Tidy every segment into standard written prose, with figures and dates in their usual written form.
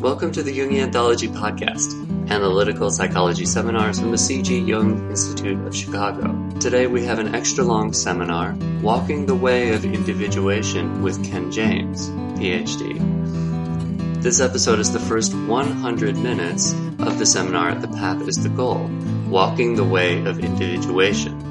Welcome to the Jungian Anthology Podcast, analytical psychology seminars from the C.G. Jung Institute of Chicago. Today we have an extra-long seminar, Walking the Way of Individuation with Ken James, Ph.D. This episode is the first 100 minutes of the seminar The Path is the Goal, Walking the Way of Individuation.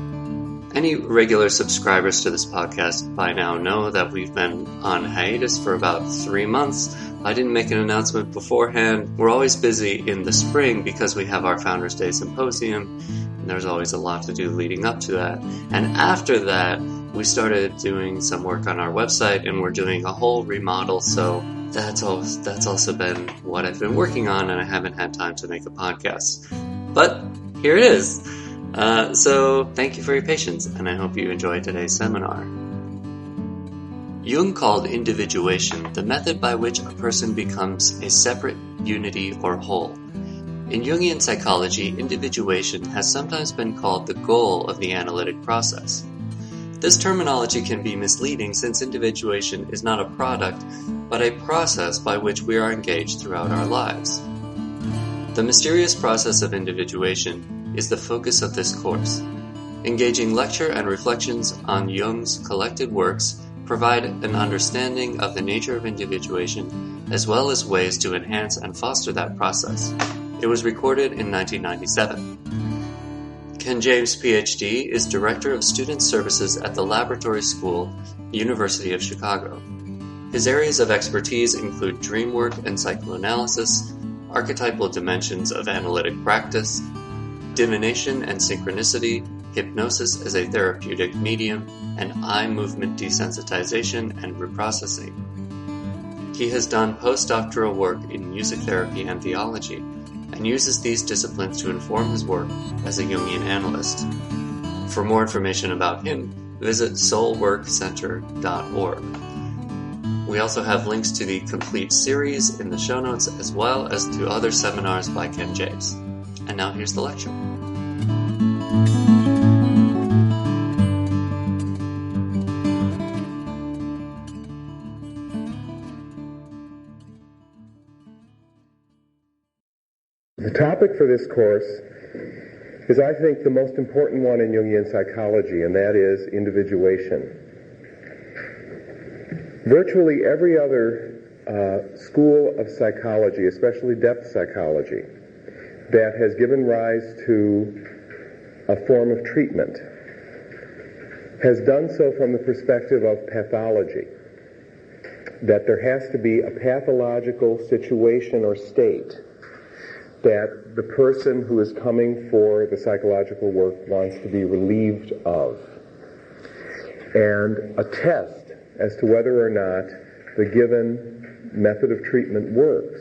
Any regular subscribers to this podcast by now know that we've been on hiatus for about 3 months. I didn't make an announcement beforehand. We're always busy in the spring because we have our Founders Day Symposium, and there's always a lot to do leading up to that. And after that, we started doing some work on our website, and we're doing a whole remodel, so that's also been what I've been working on, and I haven't had time to make a podcast. But here it is. So thank you for your patience, and I hope you enjoyed today's seminar. Jung called individuation the method by which a person becomes a separate unity or whole. In Jungian psychology, individuation has sometimes been called the goal of the analytic process. This terminology can be misleading since individuation is not a product, but a process by which we are engaged throughout our lives. The mysterious process of individuation is the focus of this course. Engaging lecture and reflections on Jung's collected works provide an understanding of the nature of individuation as well as ways to enhance and foster that process. It was recorded in 1997. Ken James, Ph.D., is Director of Student Services at the Laboratory School, University of Chicago. His areas of expertise include dream work and psychoanalysis, archetypal dimensions of analytic practice, divination and synchronicity, hypnosis as a therapeutic medium, and eye movement desensitization and reprocessing. He has done postdoctoral work in music therapy and theology, and uses these disciplines to inform his work as a Jungian analyst. For more information about him, visit soulworkcenter.org. We also have links to the complete series in the show notes as well as to other seminars by Ken James. And now here's the lecture. The topic for this course is, I think, the most important one in Jungian psychology, and that is individuation. Virtually every other school of psychology, especially depth psychology, that has given rise to a form of treatment has done so from the perspective of pathology, that there has to be a pathological situation or state that the person who is coming for the psychological work wants to be relieved of. And a test as to whether or not the given method of treatment works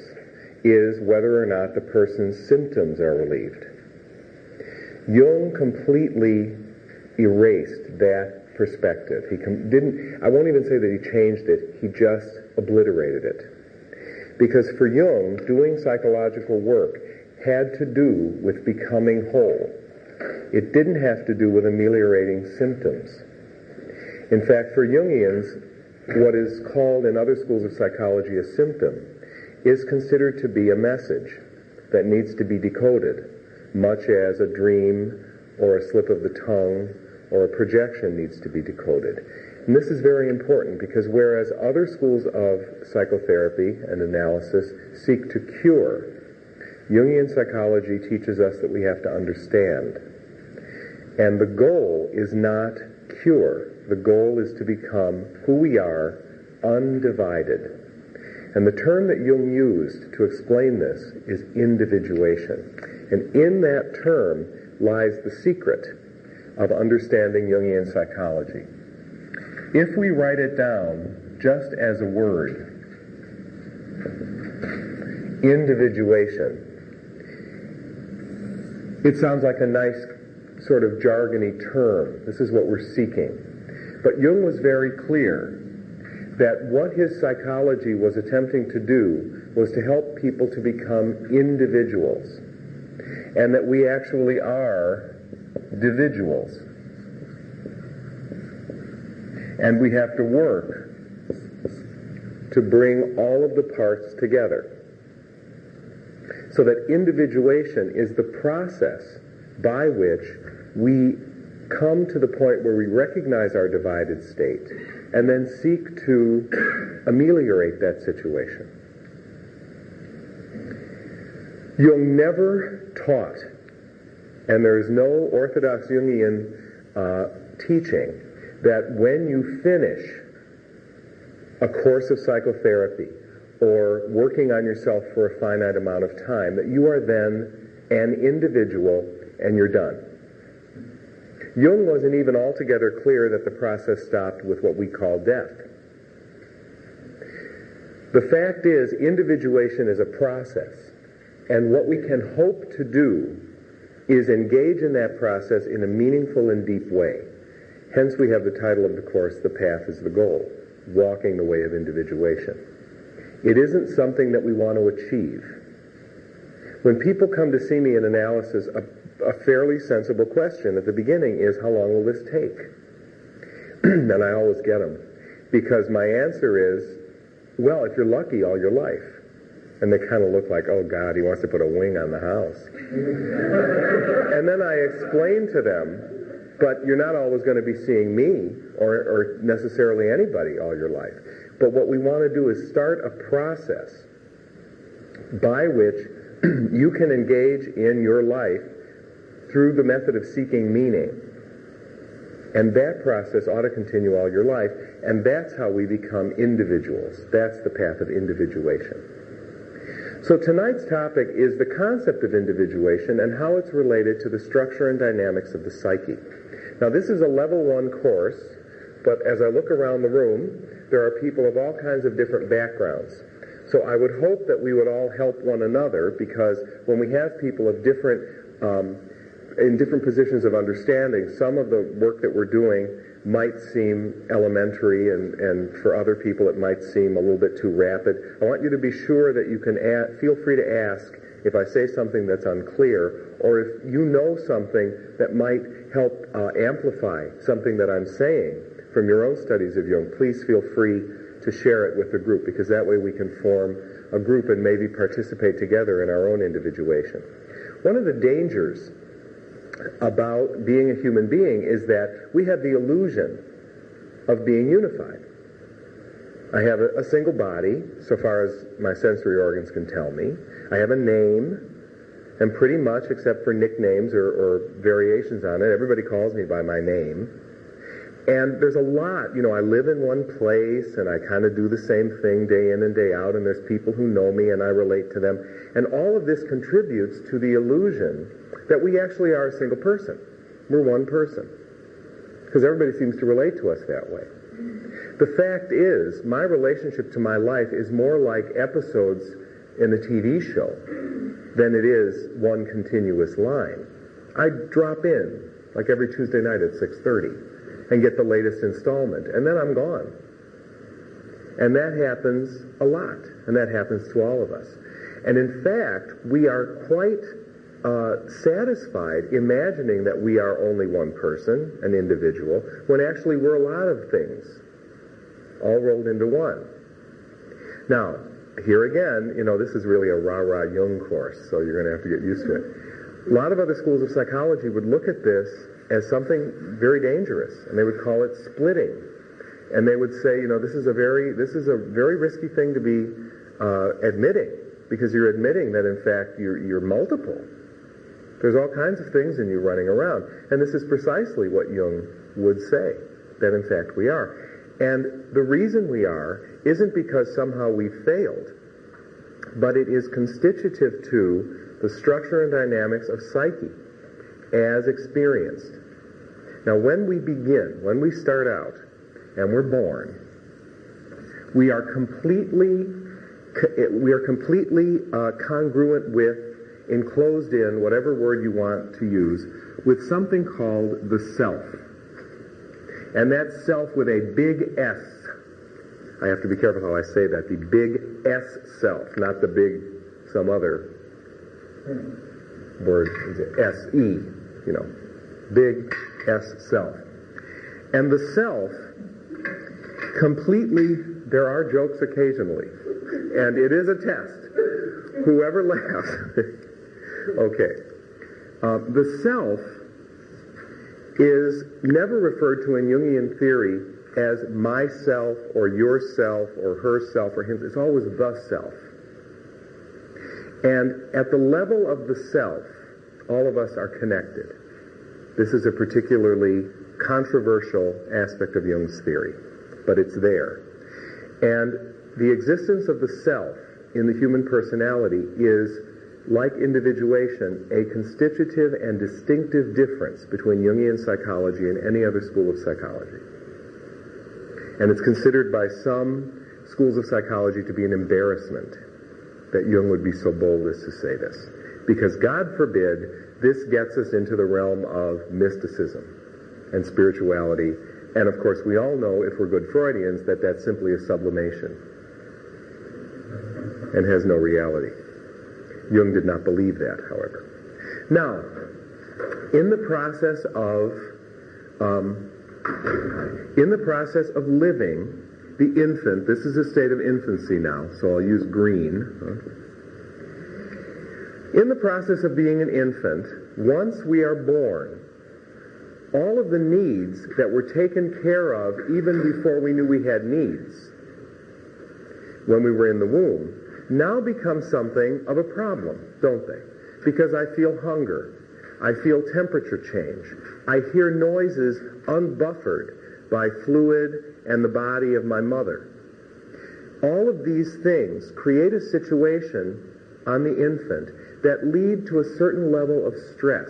is whether or not the person's symptoms are relieved. Jung completely erased that perspective. I won't even say that he changed it, he just obliterated it. Because for Jung, doing psychological work had to do with becoming whole. It didn't have to do with ameliorating symptoms. In fact, for Jungians, what is called in other schools of psychology a symptom is considered to be a message that needs to be decoded, much as a dream or a slip of the tongue or a projection needs to be decoded. And this is very important because whereas other schools of psychotherapy and analysis seek to cure, Jungian psychology teaches us that we have to understand. And the goal is not cure. The goal is to become who we are, undivided. And the term that Jung used to explain this is individuation. And in that term lies the secret of understanding Jungian psychology. If we write it down just as a word, individuation, it sounds like a nice sort of jargony term. This is what we're seeking. But Jung was very clear that what his psychology was attempting to do was to help people to become individuals, and that we actually are individuals. And we have to work to bring all of the parts together. So that individuation is the process by which we come to the point where we recognize our divided state and then seek to ameliorate that situation. Jung never taught, and there is no orthodox Jungian teaching, that when you finish a course of psychotherapy or working on yourself for a finite amount of time, that you are then an individual and you're done. Jung wasn't even altogether clear that the process stopped with what we call death. The fact is, individuation is a process, and what we can hope to do is engage in that process in a meaningful and deep way. Hence we have the title of the course, The Path is the Goal, Walking the Way of Individuation. It isn't something that we want to achieve. When people come to see me in analysis, a fairly sensible question at the beginning is, how long will this take? And I always get them. Because my answer is, well, if you're lucky, all your life. And they kind of look like, oh God, he wants to put a wing on the house. And then I explain to them, but you're not always going to be seeing me or necessarily anybody all your life. But what we want to do is start a process by which you can engage in your life through the method of seeking meaning. And that process ought to continue all your life, and that's how we become individuals. That's the path of individuation. So tonight's topic is the concept of individuation and how it's related to the structure and dynamics of the psyche. Now this is a level 1 course, but as I look around the room, there are people of all kinds of different backgrounds. So I would hope that we would all help one another, because when we have people of different in different positions of understanding, some of the work that we're doing might seem elementary, and for other people it might seem a little bit too rapid. I want you to be sure that you can feel free to ask if I say something that's unclear, or if you know something that might help amplify something that I'm saying from your own studies of Jung. Please feel free to share it with the group, because that way we can form a group and maybe participate together in our own individuation. One of the dangers about being a human being is that we have the illusion of being unified. I have a single body, so far as my sensory organs can tell me. I have a name, and pretty much, except for nicknames or variations on it, everybody calls me by my name. And there's a lot, I live in one place, and I kind of do the same thing day in and day out, and there's people who know me, and I relate to them. And all of this contributes to the illusion that we actually are a single person. We're one person. Because everybody seems to relate to us that way. The fact is, my relationship to my life is more like episodes in a TV show than it is one continuous line. I drop in, like every Tuesday night at 6:30. And get the latest installment, and then I'm gone. And that happens a lot, and that happens to all of us. And in fact, we are quite satisfied imagining that we are only one person, an individual, when actually we're a lot of things, all rolled into one. Now, here again, this is really a rah-rah Jung course, so you're going to have to get used to it. A lot of other schools of psychology would look at this as something very dangerous, and they would call it splitting. And they would say, this is a very risky thing to be admitting, because you're admitting that in fact you're multiple. There's all kinds of things in you running around. And this is precisely what Jung would say, that in fact we are. And the reason we are isn't because somehow we failed, but it is constitutive to the structure and dynamics of psyche as experienced. Now when we start out and we're born, we are completely congruent with, enclosed in, whatever word you want to use, with something called the self. And that self with a big S. I have to be careful how I say that. The big S self, not the big some other word, S-E, big S self. And the self completely, there are jokes occasionally, and it is a test, Whoever laughs. Okay. The self is never referred to in Jungian theory as myself or yourself or herself or him. It's always the self. And at the level of the self, all of us are connected. This is a particularly controversial aspect of Jung's theory, but it's there. And the existence of the self in the human personality is, like individuation, a constitutive and distinctive difference between Jungian psychology and any other school of psychology. And it's considered by some schools of psychology to be an embarrassment that Jung would be so bold as to say this. Because, God forbid, this gets us into the realm of mysticism and spirituality. And of course, we all know, if we're good Freudians, that that's simply a sublimation and has no reality. Jung did not believe that, however. Now, in the process of living, the infant, this is a state of infancy now, so I'll use green. In the process of being an infant, once we are born, all of the needs that were taken care of even before we knew we had needs, when we were in the womb, now become something of a problem, don't they? Because I feel hunger. I feel temperature change. I hear noises unbuffered by fluid and the body of my mother. All of these things create a situation on the infant that lead to a certain level of stress.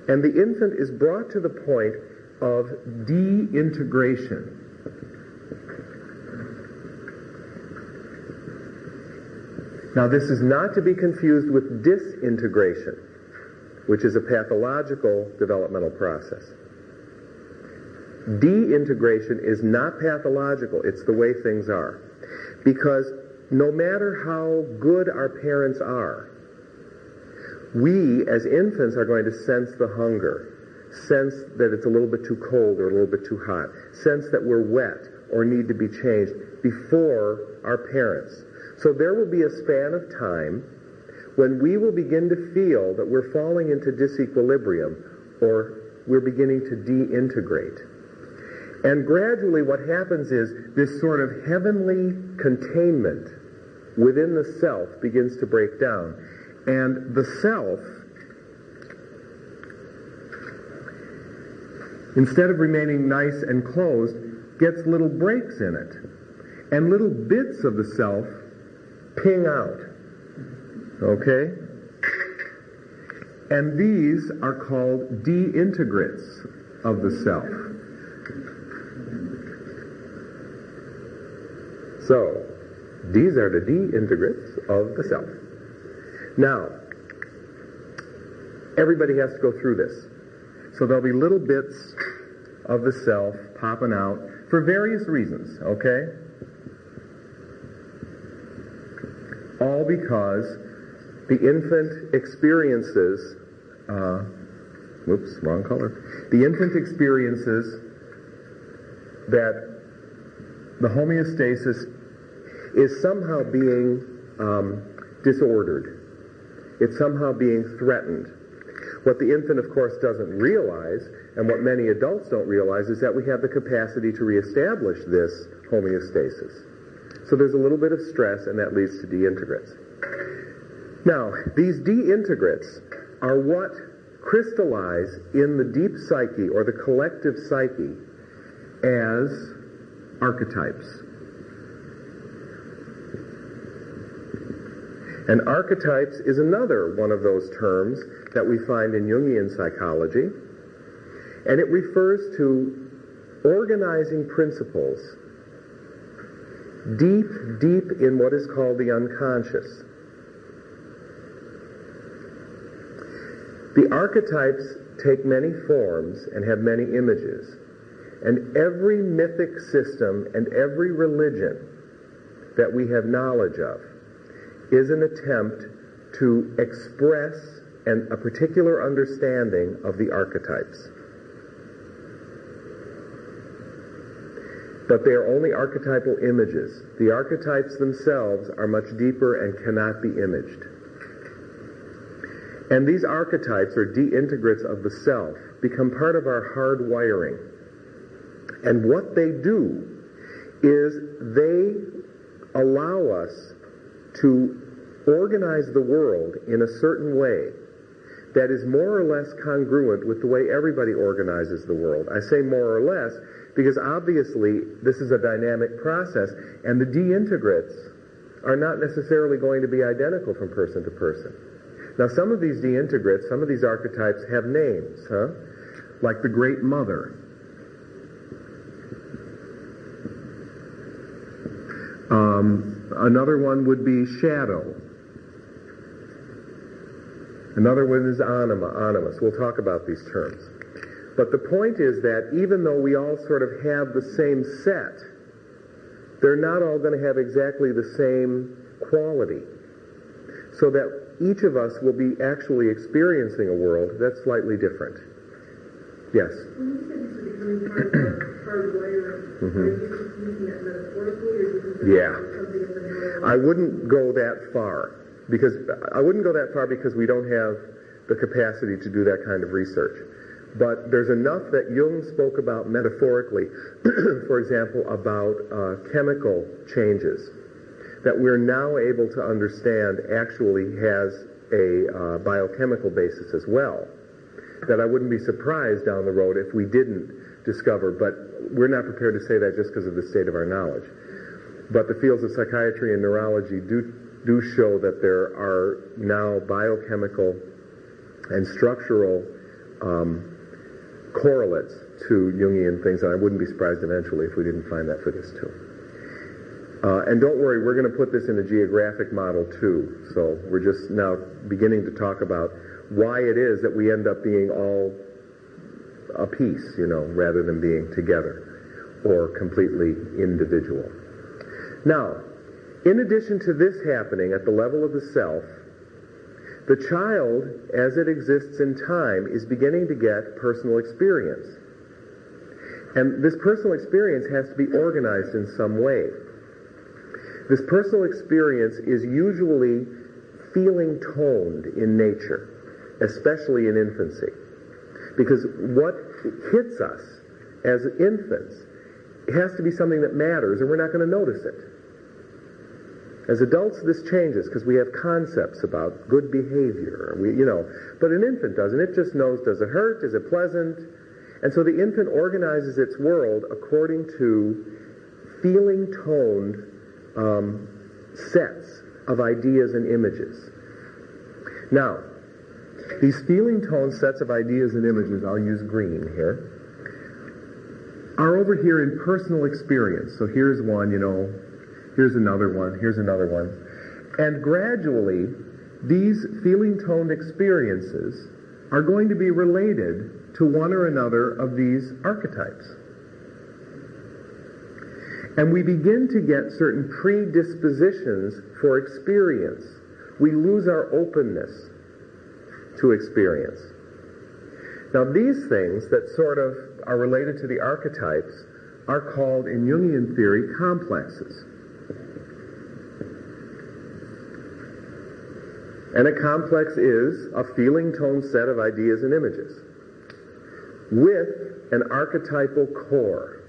And the infant is brought to the point of de-integration. Now, this is not to be confused with disintegration, which is a pathological developmental process. De-integration is not pathological. It's the way things are. Because no matter how good our parents are, we, as infants, are going to sense the hunger, sense that it's a little bit too cold or a little bit too hot, sense that we're wet or need to be changed before our parents. So there will be a span of time when we will begin to feel that we're falling into disequilibrium or we're beginning to de-integrate. And gradually what happens is this sort of heavenly containment within the self begins to break down. And the self, instead of remaining nice and closed, gets little breaks in it. And little bits of the self ping out. Okay? And these are called de-integrates of the self. So, these are the de-integrates of the self. Now, everybody has to go through this. So there'll be little bits of the self popping out for various reasons, okay? All because the infant experiences, wrong color. The infant experiences that the homeostasis is somehow being disordered. It's somehow being threatened. What the infant, of course, doesn't realize, and what many adults don't realize, is that we have the capacity to reestablish this homeostasis. So there's a little bit of stress, and that leads to de-integrates. Now, these de-integrates are what crystallize in the deep psyche, or the collective psyche, as archetypes. And archetypes is another one of those terms that we find in Jungian psychology, and it refers to organizing principles deep in what is called the unconscious. The archetypes take many forms and have many images, and every mythic system and every religion that we have knowledge of is an attempt to express a particular understanding of the archetypes. but they are only archetypal images. The archetypes themselves are much deeper and cannot be imaged. And these archetypes, or deintegrates of the self, become part of our hard wiring. And what they do is they allow us to organize the world in a certain way that is more or less congruent with the way everybody organizes the world. I say more or less because obviously this is a dynamic process, and the deintegrates are not necessarily going to be identical from person to person. Now, some of these deintegrates, some of these archetypes have names, like the Great Mother. Another one would be Shadow. Another one is Animus. We'll talk about these terms. But the point is that even though we all sort of have the same set, they're not all going to have exactly the same quality. So that each of us will be actually experiencing a world that's slightly different. Yes? When you said this is becoming part of our hardwiring, are you just using that metaphorically, or is it something of the neural? I wouldn't go that far. Because we don't have the capacity to do that kind of research. But there's enough that Jung spoke about metaphorically, for example, about chemical changes, that we're now able to understand actually has a biochemical basis as well, that I wouldn't be surprised down the road if we didn't discover, but we're not prepared to say that just because of the state of our knowledge. But the fields of psychiatry and neurology do show that there are now biochemical and structural correlates to Jungian things, and I wouldn't be surprised eventually if we didn't find that for this too. And don't worry, we're going to put this in a geographic model too, so we're just now beginning to talk about why it is that we end up being all a piece, rather than being together or completely individual. Now, in addition to this happening at the level of the self, the child, as it exists in time, is beginning to get personal experience. And this personal experience has to be organized in some way. This personal experience is usually feeling toned in nature, especially in infancy. Because what hits us as infants has to be something that matters, and we're not going to notice it. As adults, this changes because we have concepts about good behavior. But an infant doesn't. It just knows, does it hurt? Is it pleasant? And so the infant organizes its world according to feeling toned sets of ideas and images. Now, these feeling toned sets of ideas and images, I'll use green here, are over here in personal experience. So here's one, here's another one, here's another one. And gradually, these feeling-toned experiences are going to be related to one or another of these archetypes. And we begin to get certain predispositions for experience. We lose our openness to experience. Now, these things that sort of are related to the archetypes are called, in Jungian theory, complexes. And a complex is a feeling-toned set of ideas and images with an archetypal core.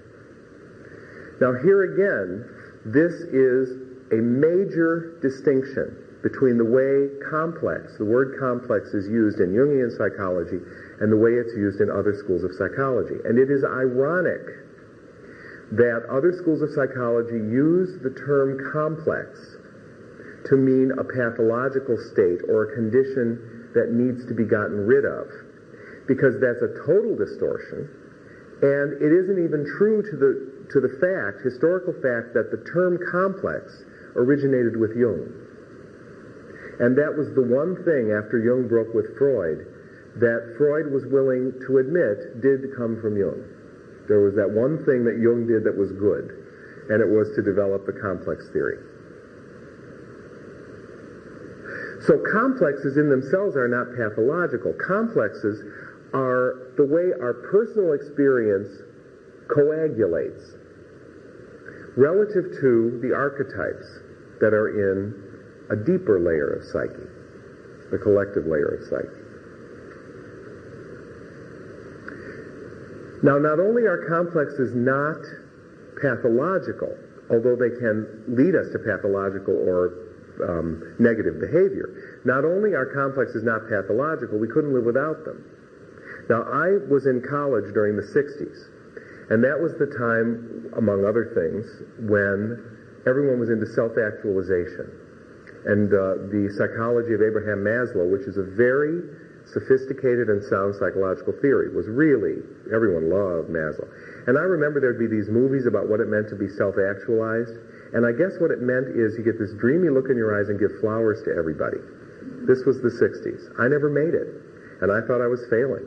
Now here again, this is a major distinction between the way complex, the word complex, is used in Jungian psychology and the way it's used in other schools of psychology. And it is ironic that other schools of psychology use the term complex to mean a pathological state or a condition that needs to be gotten rid of, because that's a total distortion, and it isn't even true to the fact, historical fact, that the term complex originated with Jung. And that was the one thing after Jung broke with Freud that Freud was willing to admit did come from Jung. There was that one thing that Jung did that was good, and it was to develop the complex theory. So complexes in themselves are not pathological. Complexes are the way our personal experience coagulates relative to the archetypes that are in a deeper layer of psyche, the collective layer of psyche. Now, not only are complexes not pathological, although they can lead us to pathological or negative behavior, not only are complexes not pathological, we couldn't live without them. Now, I was in college during the 60s, and that was the time, among other things, when everyone was into self-actualization. And the psychology of Abraham Maslow, which is a very sophisticated and sound psychological theory, was really, everyone loved Maslow. And I remember there'd be these movies about what it meant to be self-actualized, and I guess what it meant is you get this dreamy look in your eyes and give flowers to everybody. This was the 60s. I never made it, and I thought I was failing.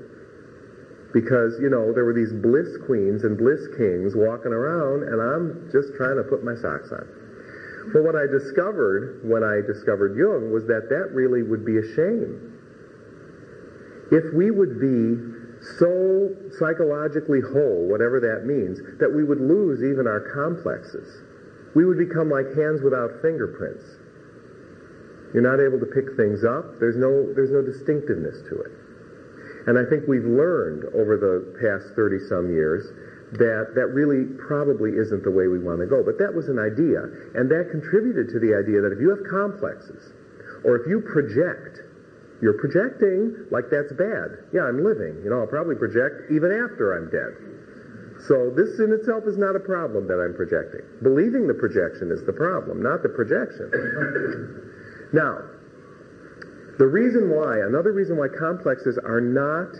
Because, you know, there were these bliss queens and bliss kings walking around, and I'm just trying to put my socks on. Well, what I discovered when I discovered Jung was that that really would be a shame. If we would be so psychologically whole, whatever that means, that we would lose even our complexes. We would become like hands without fingerprints. You're not able to pick things up. There's no distinctiveness to it. And I think we've learned over the past 30-some years that that really probably isn't the way we want to go. But that was an idea, and that contributed to the idea that if you have complexes, or if you project, you're projecting like that's bad. Yeah, I'm living. You know, I'll probably project even after I'm dead. So this in itself is not a problem that I'm projecting. Believing the projection is the problem, not the projection. Now, another reason why complexes are not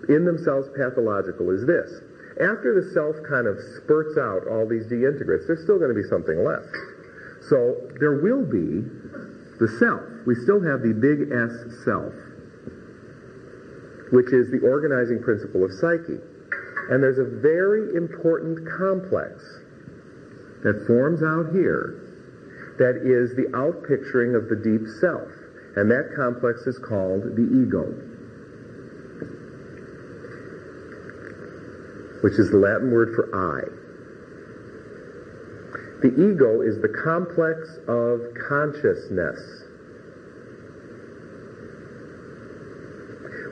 in themselves pathological is this. After the self kind of spurts out all these deintegrates, there's still going to be something left. So there will be the self. We still have the big S self, which is the organizing principle of psyche. And there's a very important complex that forms out here that is the outpicturing of the deep self. And that complex is called the ego, which is the Latin word for I. The ego is the complex of consciousness.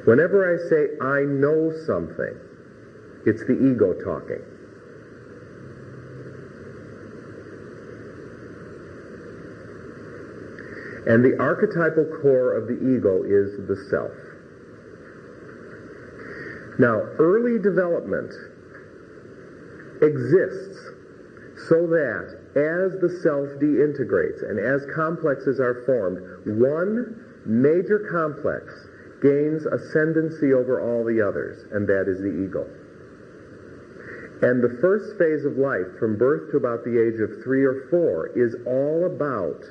Whenever I say I know something, it's the ego talking. And the archetypal core of the ego is the self. Now, early development exists so that as the self deintegrates and as complexes are formed, one major complex gains ascendancy over all the others, and that is the ego. And the first phase of life, from birth to about the age of 3 or 4, is all about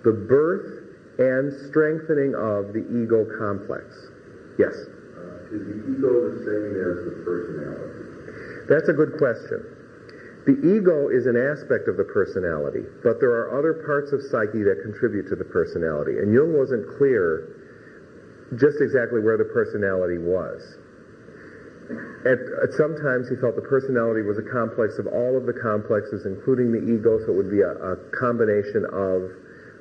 the birth and strengthening of the ego complex. Yes? Is the ego the same as the personality? That's a good question. The ego is an aspect of the personality, but there are other parts of psyche that contribute to the personality. And Jung wasn't clear just exactly where the personality was. At sometimes he felt the personality was a complex of all of the complexes, including the ego, so it would be a combination of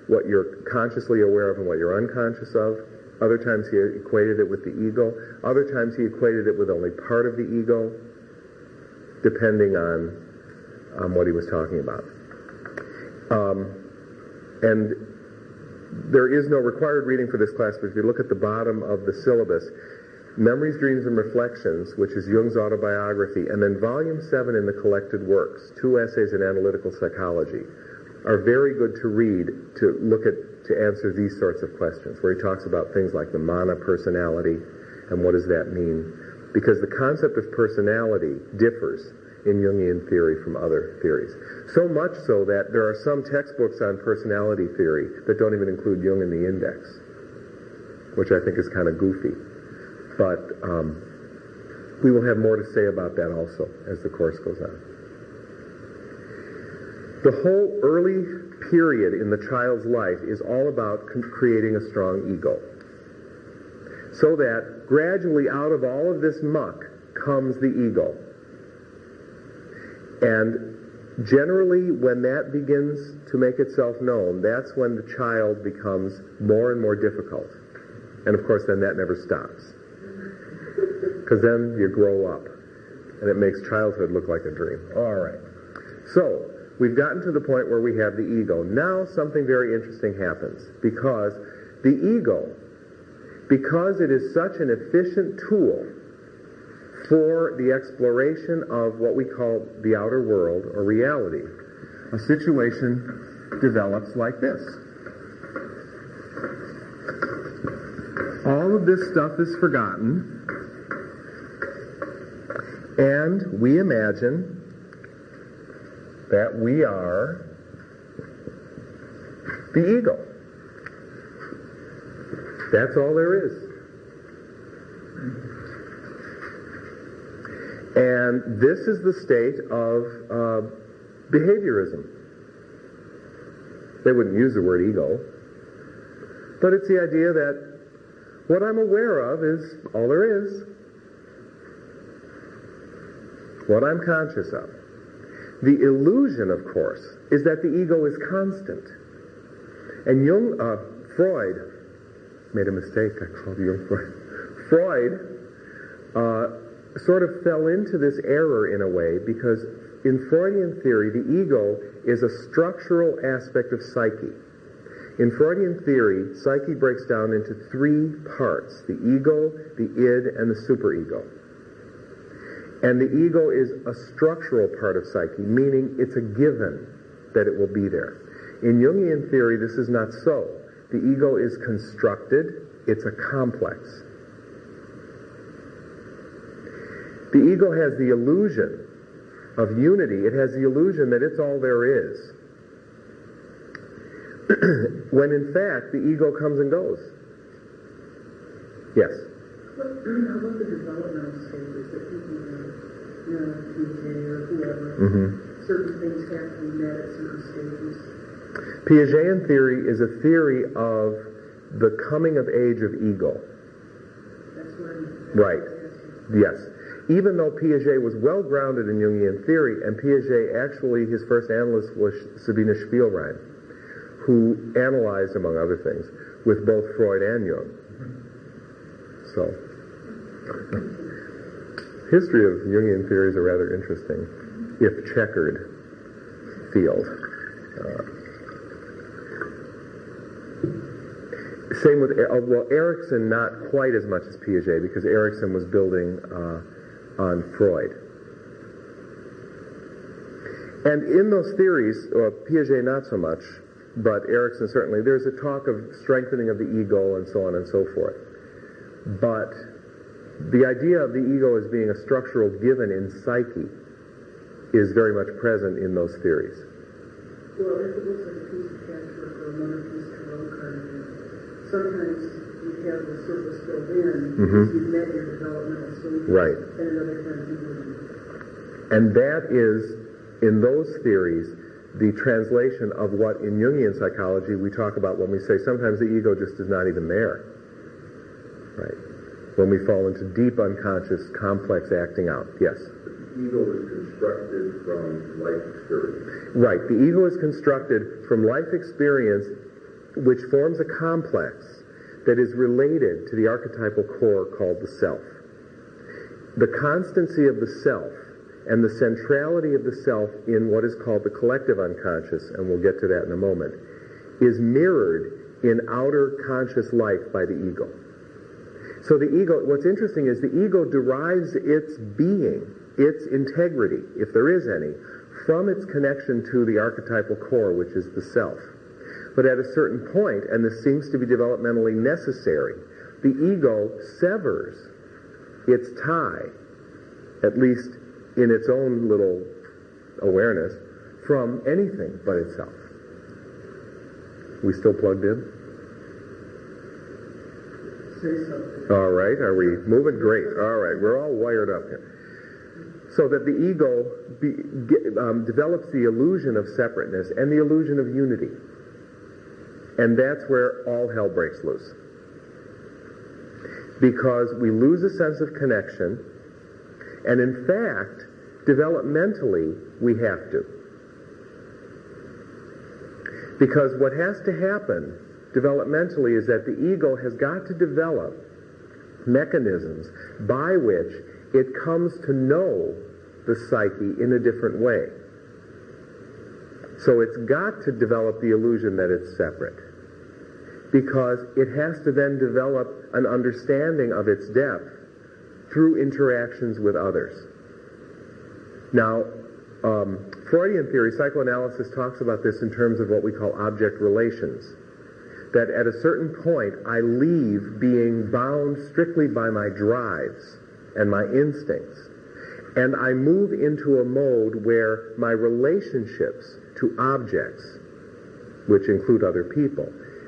what you're consciously aware of and what you're unconscious of. Other times he equated it with the ego. Other times he equated it with only part of the ego, depending on what he was talking about. And there is no required reading for this class, but if you look at the bottom of the syllabus, Memories, Dreams, and Reflections, which is Jung's autobiography, and then Volume 7 in the Collected Works, 2 essays in analytical psychology, are very good to read to answer these sorts of questions, where he talks about things like the mana personality and what does that mean. Because the concept of personality differs in Jungian theory from other theories. So much so that there are some textbooks on personality theory that don't even include Jung in the index, which I think is kind of goofy. But we will have more to say about that also as the course goes on. The whole early period in the child's life is all about creating a strong ego. So that gradually out of all of this muck comes the ego. And Generally, when that begins to make itself known, that's when the child becomes more and more difficult. And of course, then that never stops. Because then you grow up, and it makes childhood look like a dream. All right. So, we've gotten to the point where we have the ego. Now something very interesting happens, because the ego, because it is such an efficient tool for the exploration of what we call the outer world or reality, a situation develops like this. All of this stuff is forgotten, and we imagine that we are the ego. That's all there is. And this is the state of behaviorism. They wouldn't use the word ego, but it's the idea that what I'm aware of is all there is. What I'm conscious of. The illusion, of course, is that the ego is constant. And Freud made a mistake. I called Jung Freud. Freud sort of fell into this error in a way, because in Freudian theory, the ego is a structural aspect of psyche. In Freudian theory, psyche breaks down into three parts: the ego, the id, and the superego. And the ego is a structural part of psyche, meaning it's a given that it will be there. In Jungian theory, this is not so. The ego is constructed. It's a complex. The ego has the illusion of unity. It has the illusion that it's all there is. When in fact, the ego comes and goes. Yes? What the developmental stages that people Piaget or whoever, certain things have to be met at certain stages? Piagetian theory is a theory of the coming of age of ego. That's what I'm Right. asking. Yes. Even though Piaget was well grounded in Jungian theory, and Piaget actually, his first analyst was Sabine Spielrein, who analyzed, among other things, with both Freud and Jung. So, history of Jungian theory is a rather interesting, if checkered, field. Same with, Erikson, not quite as much as Piaget, because Erikson was building on Freud. And in those theories, Piaget not so much, but Erikson certainly, there's a talk of strengthening of the ego and so on and so forth. But the idea of the ego as being a structural given in psyche is very much present in those theories. Well, if it looks like a piece of patchwork or another piece of road carving, sometimes you have the surface filled in because you've met your developmental stages. Right. And another time you wouldn't. And that is, in those theories, the translation of what in Jungian psychology we talk about when we say sometimes the ego just is not even there. Right. When we fall into deep unconscious, complex acting out. Yes? The ego is constructed from life experience. Right. The ego is constructed from life experience, which forms a complex that is related to the archetypal core called the self. The constancy of the self and the centrality of the self in what is called the collective unconscious, and we'll get to that in a moment, is mirrored in outer conscious life by the ego. So the ego, what's interesting is the ego derives its being, its integrity, if there is any, from its connection to the archetypal core, which is the self. But at a certain point, and this seems to be developmentally necessary, the ego severs its tie, at least in its own little awareness, from anything but itself. We still plugged in? Say something. All right, are we moving? Great. All right, we're all wired up here. So that the ego develops the illusion of separateness and the illusion of unity. And that's where all hell breaks loose. Because we lose a sense of connection, and in fact, developmentally, we have to. Because what has to happen developmentally is that the ego has got to develop mechanisms by which it comes to know the psyche in a different way. So it's got to develop the illusion that it's separate, because it has to then develop an understanding of its depth through interactions with others. Now, Freudian theory, psychoanalysis, talks about this in terms of what we call object relations. That at a certain point, I leave being bound strictly by my drives and my instincts, and I move into a mode where my relationships to objects, which include other people,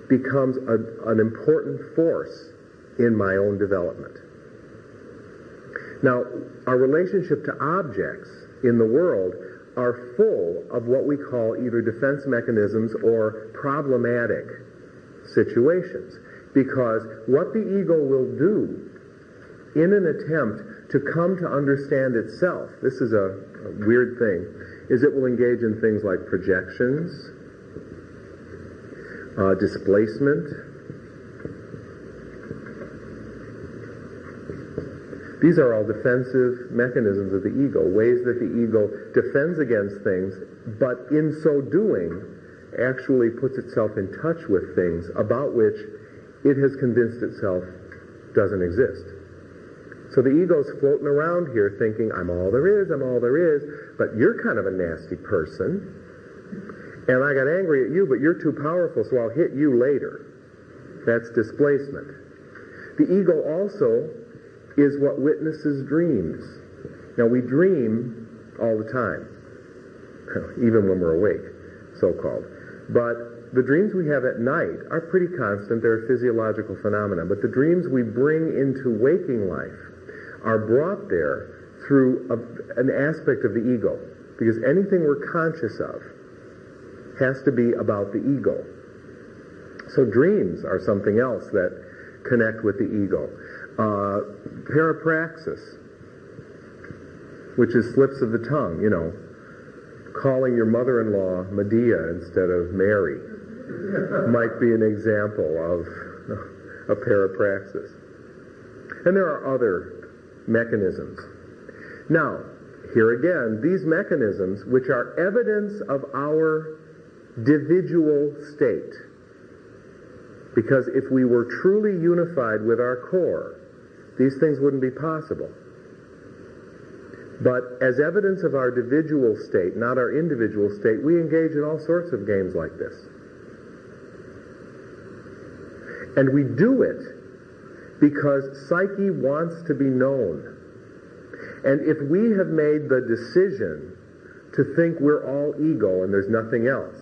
becomes an important force in my own development. Now, our relationship to objects in the world are full of what we call either defense mechanisms or problematic situations, because what the ego will do in an attempt to come to understand itself, this is a weird thing, is it will engage in things like projections, displacement. These are all defensive mechanisms of the ego, ways that the ego defends against things, but in so doing actually puts itself in touch with things about which it has convinced itself doesn't exist. So the ego's floating around here thinking, I'm all there is, but you're kind of a nasty person, and I got angry at you, but you're too powerful, so I'll hit you later. That's displacement. The ego also is what witnesses dreams. Now, we dream all the time, even when we're awake, so-called. But the dreams we have at night are pretty constant. They're a physiological phenomenon. But the dreams we bring into waking life are brought there through an aspect of the ego. Because anything we're conscious of has to be about the ego. So dreams are something else that connect with the ego. Parapraxis, which is slips of the tongue, calling your mother-in-law Medea instead of Mary, might be an example of a parapraxis. And there are other mechanisms. Now, here again, these mechanisms, which are evidence of our individual state, because if we were truly unified with our core, these things wouldn't be possible. But as evidence of our individual state, not our individual state, we engage in all sorts of games like this. And we do it because psyche wants to be known. And if we have made the decision to think we're all ego and there's nothing else,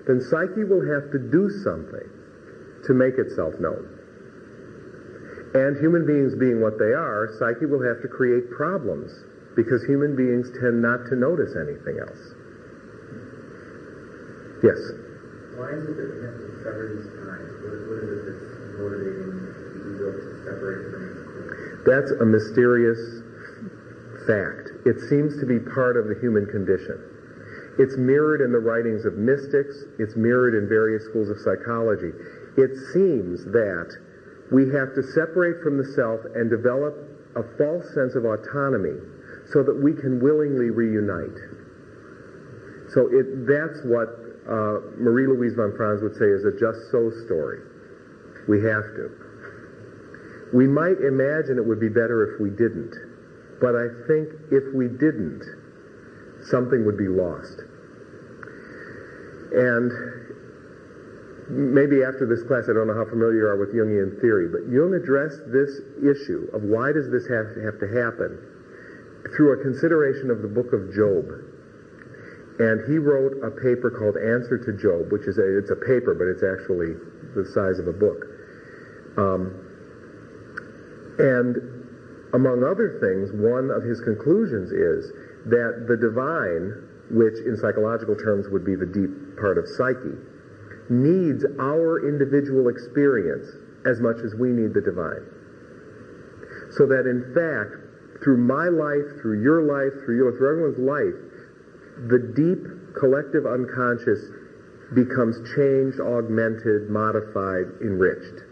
then psyche will have to do something to make itself known. And human beings being what they are, psyche will have to create problems, because human beings tend not to notice anything else. Yes? Why is it that we have to discover these times? What is it that's motivating the ego to separate from its core? That's a mysterious fact. It seems to be part of the human condition. It's mirrored in the writings of mystics. It's mirrored in various schools of psychology. It seems that we have to separate from the self and develop a false sense of autonomy so that we can willingly reunite. So that's what Marie-Louise von Franz would say is a just so story. We have to. We might imagine it would be better if we didn't, but I think if we didn't, something would be lost. And maybe after this class, I don't know how familiar you are with Jungian theory, but Jung addressed this issue of why does this have to happen through a consideration of the book of Job. And he wrote a paper called Answer to Job, which is it's a paper, but it's actually the size of a book. And among other things, one of his conclusions is that the divine, which in psychological terms would be the deep part of psyche, needs our individual experience as much as we need the divine. So that in fact, through my life, through your life, through everyone's life, the deep collective unconscious becomes changed, augmented, modified, enriched.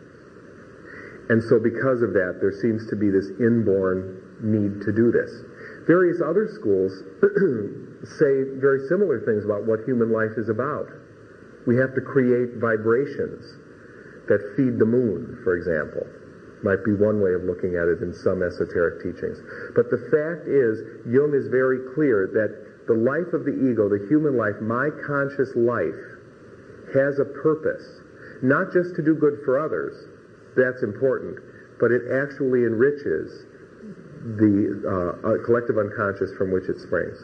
And so because of that, there seems to be this inborn need to do this. Various other schools say very similar things about what human life is about. We have to create vibrations that feed the moon, for example. Might be one way of looking at it in some esoteric teachings. But the fact is, Jung is very clear that the life of the ego, the human life, my conscious life, has a purpose. Not just to do good for others, that's important, but it actually enriches the collective unconscious from which it springs.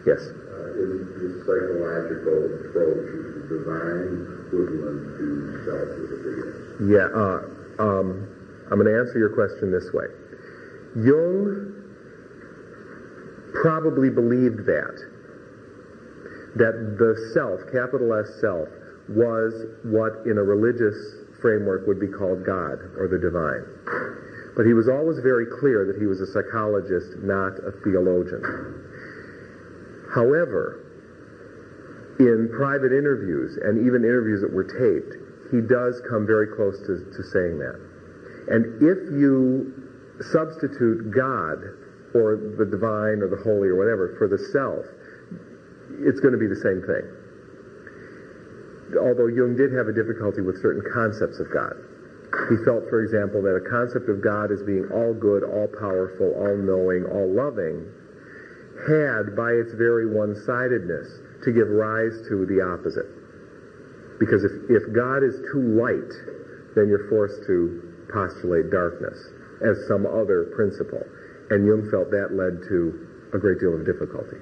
Yes? Is the psychological approach is the divine equivalent to self-reliance? Yeah, I'm going to answer your question this way. Jung probably believed that the self, capital S self, was what in a religious framework would be called God or the divine. But he was always very clear that he was a psychologist, not a theologian. However, in private interviews, and even interviews that were taped, he does come very close to saying that. And if you substitute God or the divine or the holy or whatever for the self, it's going to be the same thing. Although Jung did have a difficulty with certain concepts of God. He felt, for example, that a concept of God as being all good, all powerful, all knowing, all loving, had, by its very one-sidedness, to give rise to the opposite. Because if God is too light, then you're forced to postulate darkness as some other principle. And Jung felt that led to a great deal of difficulty.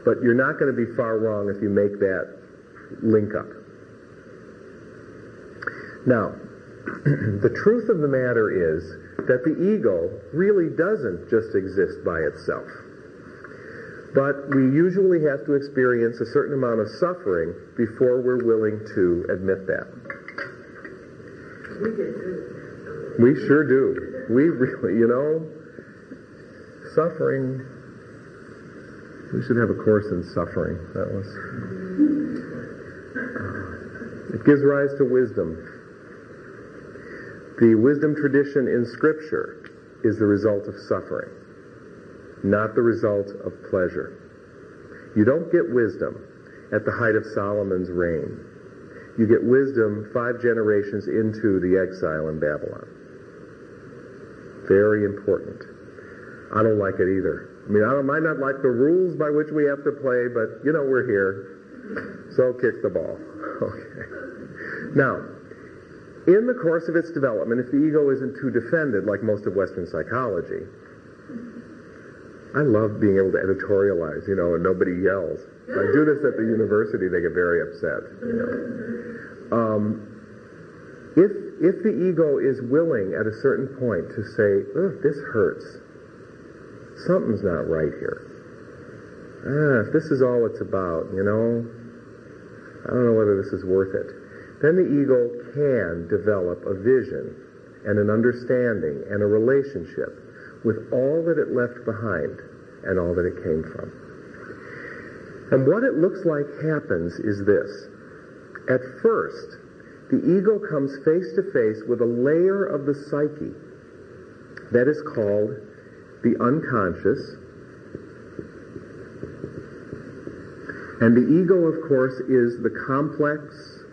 But you're not going to be far wrong if you make that link up. Now, the truth of the matter is that the ego really doesn't just exist by itself. But we usually have to experience a certain amount of suffering before we're willing to admit that. We sure do. We really, suffering. We should have a course in suffering. It gives rise to wisdom. The wisdom tradition in Scripture is the result of suffering, not the result of pleasure. You don't get wisdom at the height of Solomon's reign. You get wisdom 5 generations into the exile in Babylon. Very important. I don't like it either. I mean, I might not like the rules by which we have to play, but, we're here. So kick the ball. Okay. Now, in the course of its development, if the ego isn't too defended, like most of Western psychology, I love being able to editorialize, and nobody yells. If I do this at the university, they get very upset. If the ego is willing at a certain point to say, "Ugh, this hurts. Something's not right here. If this is all it's about, I don't know whether this is worth it." Then the ego can develop a vision and an understanding and a relationship with all that it left behind and all that it came from. And what it looks like happens is this. At first, the ego comes face to face with a layer of the psyche that is called the unconscious. And the ego, of course, is the complex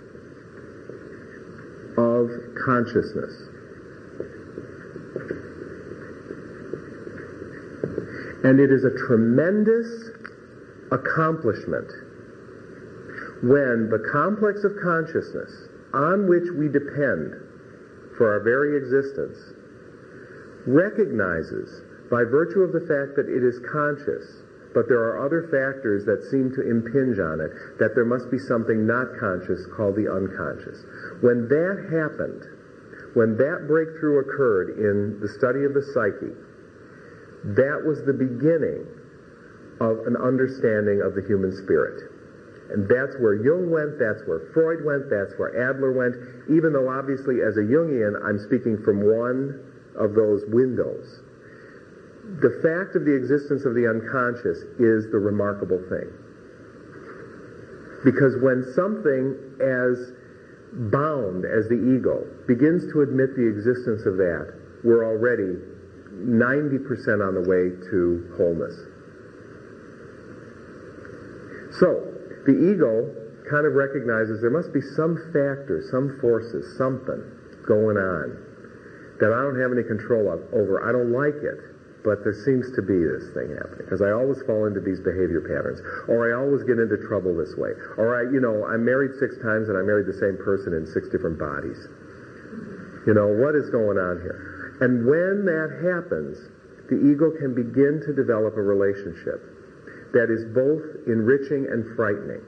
of consciousness. And it is a tremendous accomplishment when the complex of consciousness on which we depend for our very existence recognizes, by virtue of the fact that it is conscious, but there are other factors that seem to impinge on it, that there must be something not conscious called the unconscious. When that happened, when that breakthrough occurred in the study of the psyche, that was the beginning of an understanding of the human spirit. And that's where Jung went, that's where Freud went, that's where Adler went, even though obviously as a Jungian I'm speaking from one of those windows. The fact of the existence of the unconscious is the remarkable thing. Because when something as bound as the ego begins to admit the existence of that, we're already 90% on the way to wholeness. So, the ego kind of recognizes there must be some factor, some forces, something going on that I don't have any control over. I don't like it, but there seems to be this thing happening because I always fall into these behavior patterns, or I always get into trouble this way, or I'm married 6 times and I married the same person in 6 different bodies. What is going on here? And when that happens, the ego can begin to develop a relationship that is both enriching and frightening.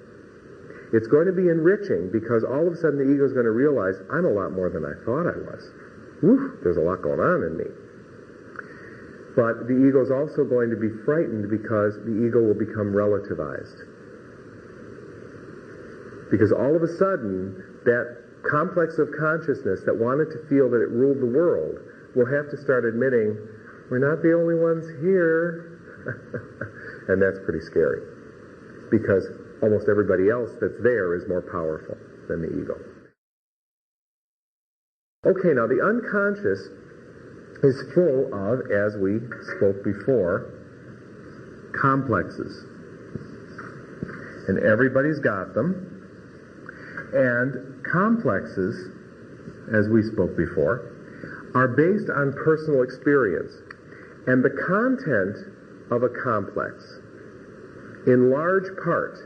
It's going to be enriching because all of a sudden the ego is going to realize, I'm a lot more than I thought I was. Whew, there's a lot going on in me. But the ego is also going to be frightened because the ego will become relativized. Because all of a sudden, that complex of consciousness that wanted to feel that it ruled the world will have to start admitting, we're not the only ones here. And that's pretty scary. Because almost everybody else that's there is more powerful than the ego. Okay, now the unconscious is full of, as we spoke before, complexes. And everybody's got them. And complexes, as we spoke before, are based on personal experience. And the content of a complex, in large part,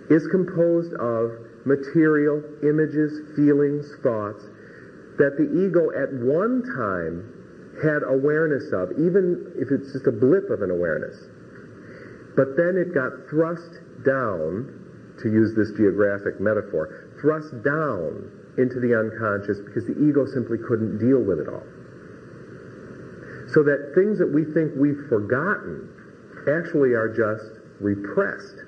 is composed of material, images, feelings, thoughts, that the ego at one time had awareness of, even if it's just a blip of an awareness. But then it got thrust down, to use this geographic metaphor, thrust down into the unconscious because the ego simply couldn't deal with it all. So that things that we think we've forgotten actually are just repressed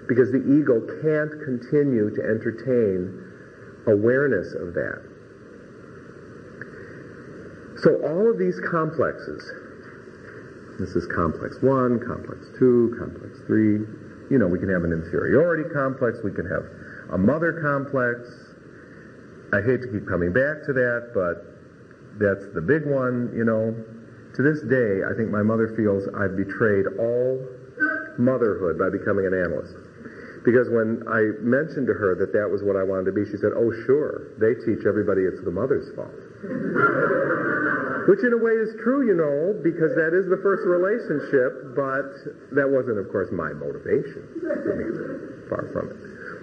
because the ego can't continue to entertain awareness of that. So all of these complexes, this is complex 1, complex 2, complex 3, we can have an inferiority complex, we can have a mother complex. I hate to keep coming back to that, but that's the big one, To this day, I think my mother feels I've betrayed all motherhood by becoming an analyst. Because when I mentioned to her that that was what I wanted to be, she said, oh, sure, they teach everybody it's the mother's fault. Which in a way is true, because that is the first relationship, but that wasn't, of course, my motivation. Far from it.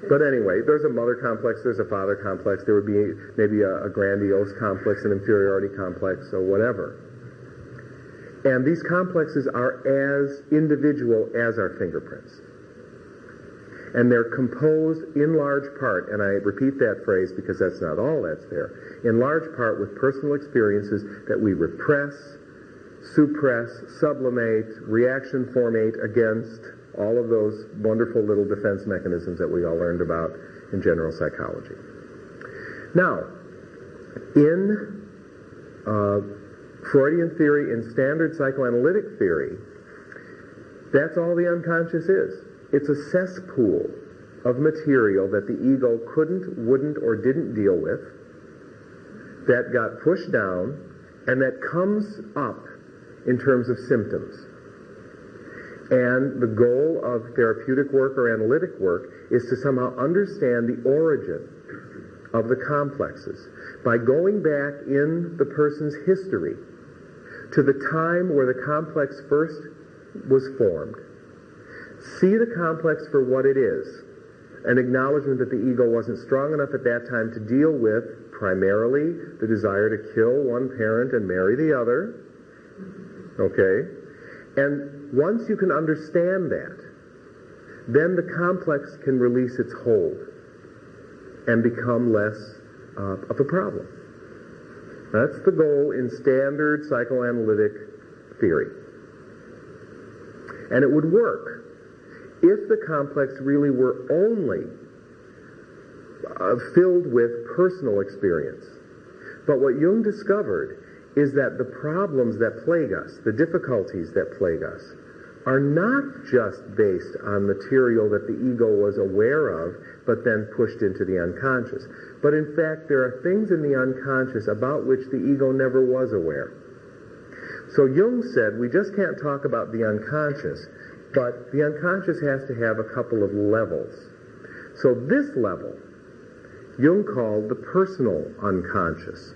But anyway, there's a mother complex, there's a father complex, there would be maybe a grandiose complex, an inferiority complex, or whatever. And these complexes are as individual as our fingerprints. And they're composed in large part, and I repeat that phrase because that's not all that's there, in large part with personal experiences that we repress, suppress, sublimate, reaction formate against, all of those wonderful little defense mechanisms that we all learned about in general psychology. Now, in Freudian theory, in standard psychoanalytic theory, that's all the unconscious is. It's a cesspool of material that the ego couldn't, wouldn't, or didn't deal with, that got pushed down, and that comes up in terms of symptoms. And the goal of therapeutic work or analytic work is to somehow understand the origin of the complexes by going back in the person's history to the time where the complex first was formed. See the complex for what it is, an acknowledgement that the ego wasn't strong enough at that time to deal with primarily the desire to kill one parent and marry the other. Okay? And once you can understand that, then the complex can release its hold and become less of a problem. That's the goal in standard psychoanalytic theory. And it would work if the complex really were only filled with personal experience. But what Jung discovered is that the problems that plague us, the difficulties that plague us, are not just based on material that the ego was aware of, but then pushed into the unconscious. But in fact, there are things in the unconscious about which the ego never was aware. So Jung said, we just can't talk about the unconscious, but the unconscious has to have a couple of levels. So this level, Jung called the personal unconscious.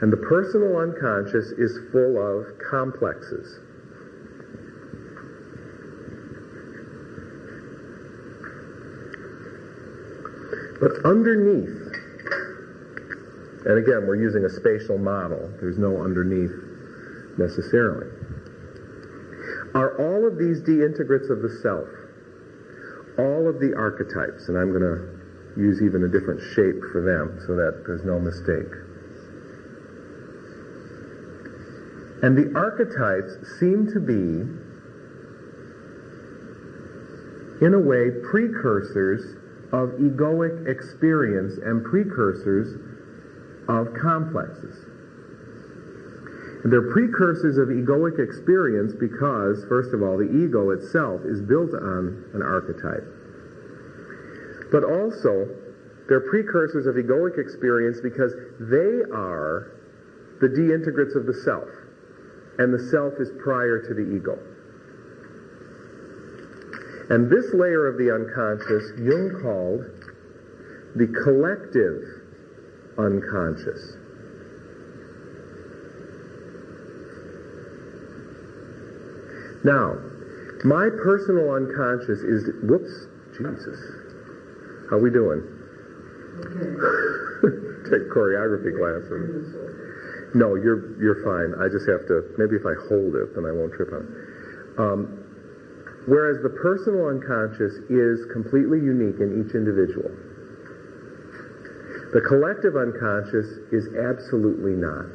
And the personal unconscious is full of complexes. But underneath, and again, we're using a spatial model, there's no underneath necessarily, are all of these de-integrates of the self, all of the archetypes, and I'm going to use even a different shape for them so that there's no mistake. And the archetypes seem to be, in a way, precursors of egoic experience and precursors of complexes. And they're precursors of egoic experience because, first of all, the ego itself is built on an archetype. But also, they're precursors of egoic experience because they are the de-integrates of the self. And the self is prior to the ego. And this layer of the unconscious, Jung called the collective unconscious. Now, my personal unconscious is, whoops, Jesus. How we doing? Okay. Take choreography classes. No, you're fine. I just have to, maybe if I hold it, then I won't trip on it. Whereas the personal unconscious is completely unique in each individual. The collective unconscious is absolutely not.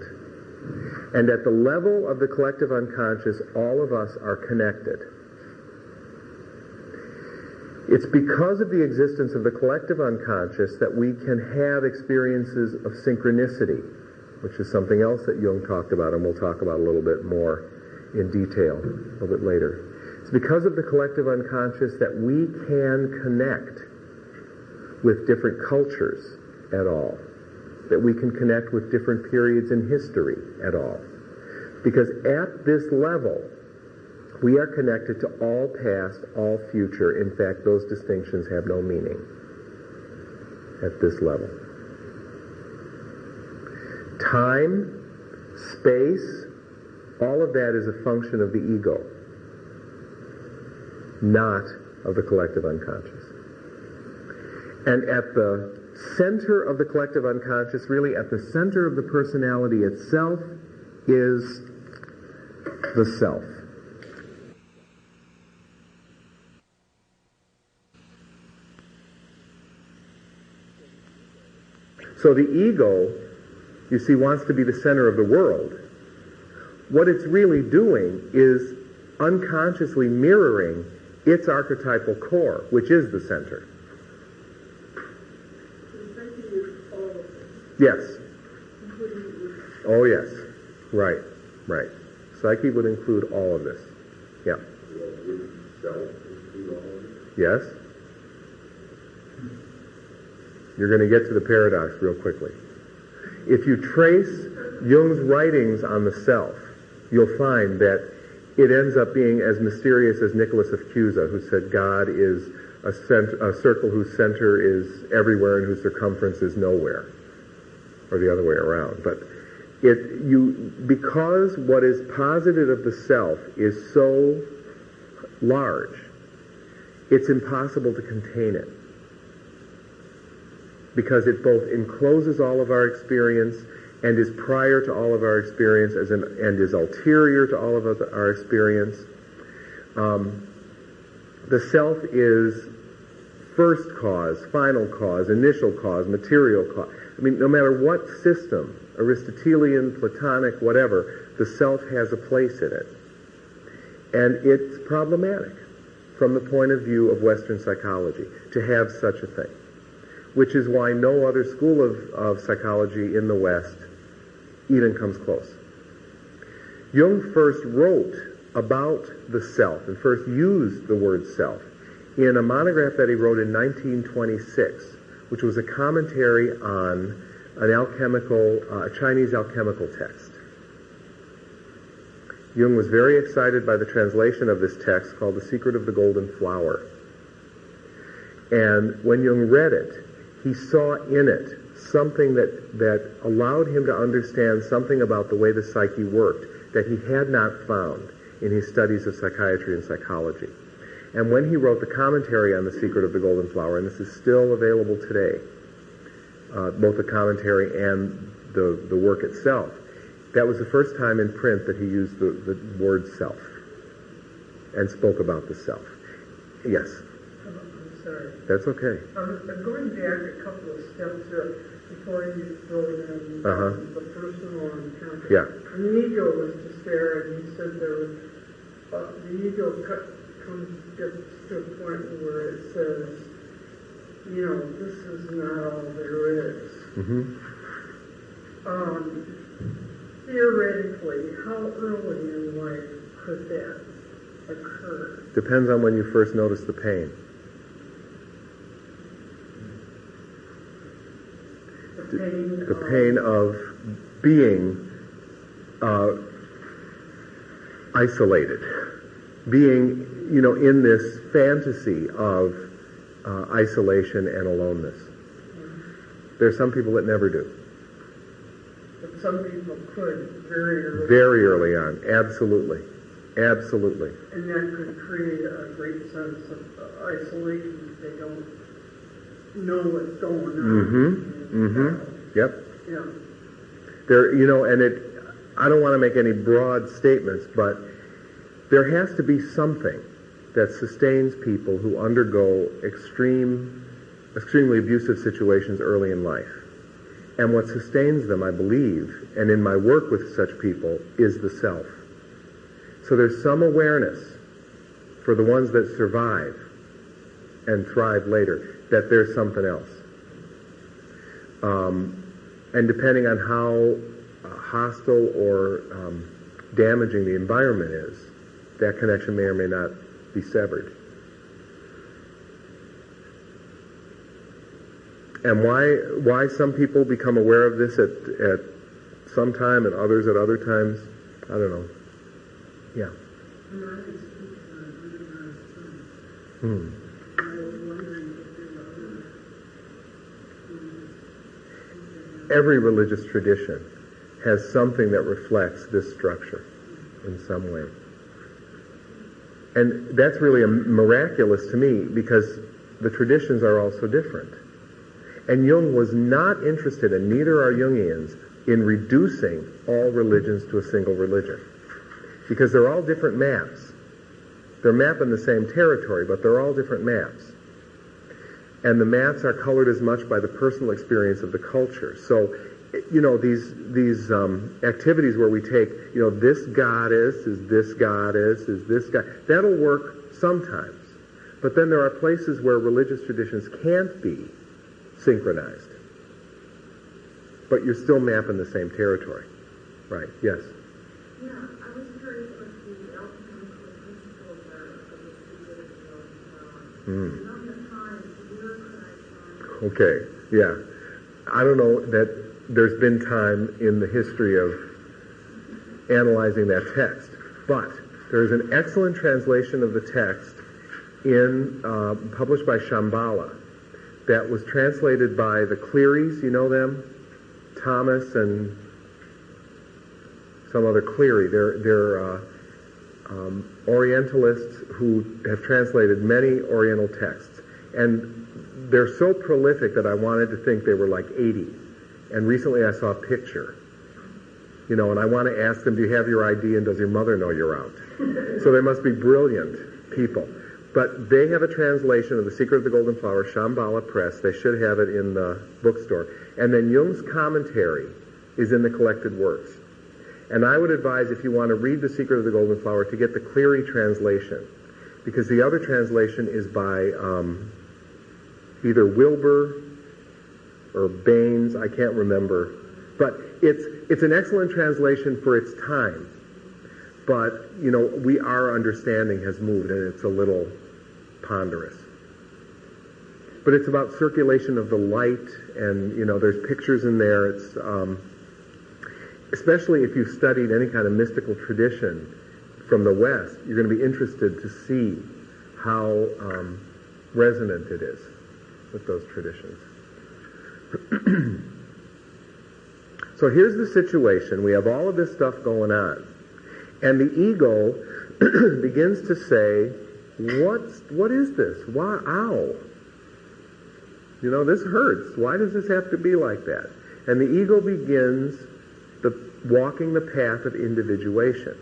And at the level of the collective unconscious, all of us are connected. It's because of the existence of the collective unconscious that we can have experiences of synchronicity, which is something else that Jung talked about, and we'll talk about a little bit more in detail a little bit later. It's because of the collective unconscious that we can connect with different cultures at all, that we can connect with different periods in history at all. Because at this level, we are connected to all past, all future. In fact, those distinctions have no meaning at this level. Time, space, all of that is a function of the ego, not of the collective unconscious. And at the center of the collective unconscious, really at the center of the personality itself, is the self. So the ego, you see, wants to be the center of the world. What it's really doing is unconsciously mirroring its archetypal core, which is the center. Yes. Oh, yes. Right. Right. Psyche would include all of this. Yeah. Yes. You're going to get to the paradox real quickly. If you trace Jung's writings on the self, you'll find that it ends up being as mysterious as Nicholas of Cusa, who said God is a circle whose center is everywhere and whose circumference is nowhere, or the other way around. But because what is posited of the self is so large, it's impossible to contain it. Because it both encloses all of our experience and is prior to all of our experience and is ulterior to all of our experience. The self is first cause, final cause, initial cause, material cause. I mean, no matter what system, Aristotelian, Platonic, whatever, the self has a place in it. And it's problematic from the point of view of Western psychology to have such a thing. Which is why no other school of psychology in the West even comes close. Jung first wrote about the self, and first used the word self, in a monograph that he wrote in 1926, which was a commentary on a Chinese alchemical text. Jung was very excited by the translation of this text called The Secret of the Golden Flower. And when Jung read it, he saw in it something that allowed him to understand something about the way the psyche worked that he had not found in his studies of psychiatry and psychology. And when he wrote the commentary on The Secret of the Golden Flower, and this is still available today, both the commentary and the work itself, that was the first time in print that he used the word self and spoke about the self. Yes? I'm sorry. That's okay. I'm going back a couple of steps before you throw in the personal encounter. Yeah. The ego was just there, and you said the ego gets to a point where it says, this is not all there is. Mm-hmm. Theoretically, how early in life could that occur? Depends on when you first notice the pain. The pain of being isolated, being, in this fantasy of isolation and aloneness. There are some people that never do. But some people could very early. Very early on, absolutely. Absolutely. And that could create a great sense of isolation if they don't know what's going on. Mm-hmm. Mm-hmm. Yep. Yeah. There, and I don't want to make any broad statements, but there has to be something that sustains people who undergo extremely abusive situations early in life. And what sustains them, I believe, and in my work with such people, is the self. So there's some awareness for the ones that survive and thrive later that there's something else. And depending on how hostile or damaging the environment is, that connection may or may not be severed. And why some people become aware of this at some time and others at other times, I don't know. Yeah. Every religious tradition has something that reflects this structure in some way. And that's really miraculous to me because the traditions are all so different. And Jung was not interested, and neither are Jungians, in reducing all religions to a single religion. Because they're all different maps. They're mapping the same territory, but they're all different maps. And the maps are colored as much by the personal experience of the culture. So, these activities where we take, this goddess is this goddess, is this god, that'll work sometimes. But then there are places where religious traditions can't be synchronized. But you're still mapping the same territory. Right, yes? Yeah, I was curious what the alchemical principles are of the secret of the golden flower. I don't have time, where could I find? Okay, yeah. I don't know that there's been time in the history of analyzing that text, but there's an excellent translation of the text published by Shambhala that was translated by the Clearys, you know them? Thomas and some other Cleary. They're Orientalists who have translated many Oriental texts. And they're so prolific that I wanted to think they were like 80. And recently I saw a picture. And I want to ask them, do you have your ID and does your mother know you're out? So they must be brilliant people. But they have a translation of The Secret of the Golden Flower, Shambhala Press. They should have it in the bookstore. And then Jung's commentary is in the collected works. And I would advise, if you want to read The Secret of the Golden Flower, to get the Cleary translation. Because the other translation is by either Wilbur or Baines, I can't remember. But it's an excellent translation for its time. but, our understanding has moved and it's a little ponderous. But it's about circulation of the light, and, there's pictures in there. It's, especially if you've studied any kind of mystical tradition from the West, you're going to be interested to see how resonant it is with those traditions. So here's the situation. We have all of this stuff going on. And the ego begins to say, what is this? Why, ow. This hurts. Why does this have to be like that? And the ego begins walking the path of individuation.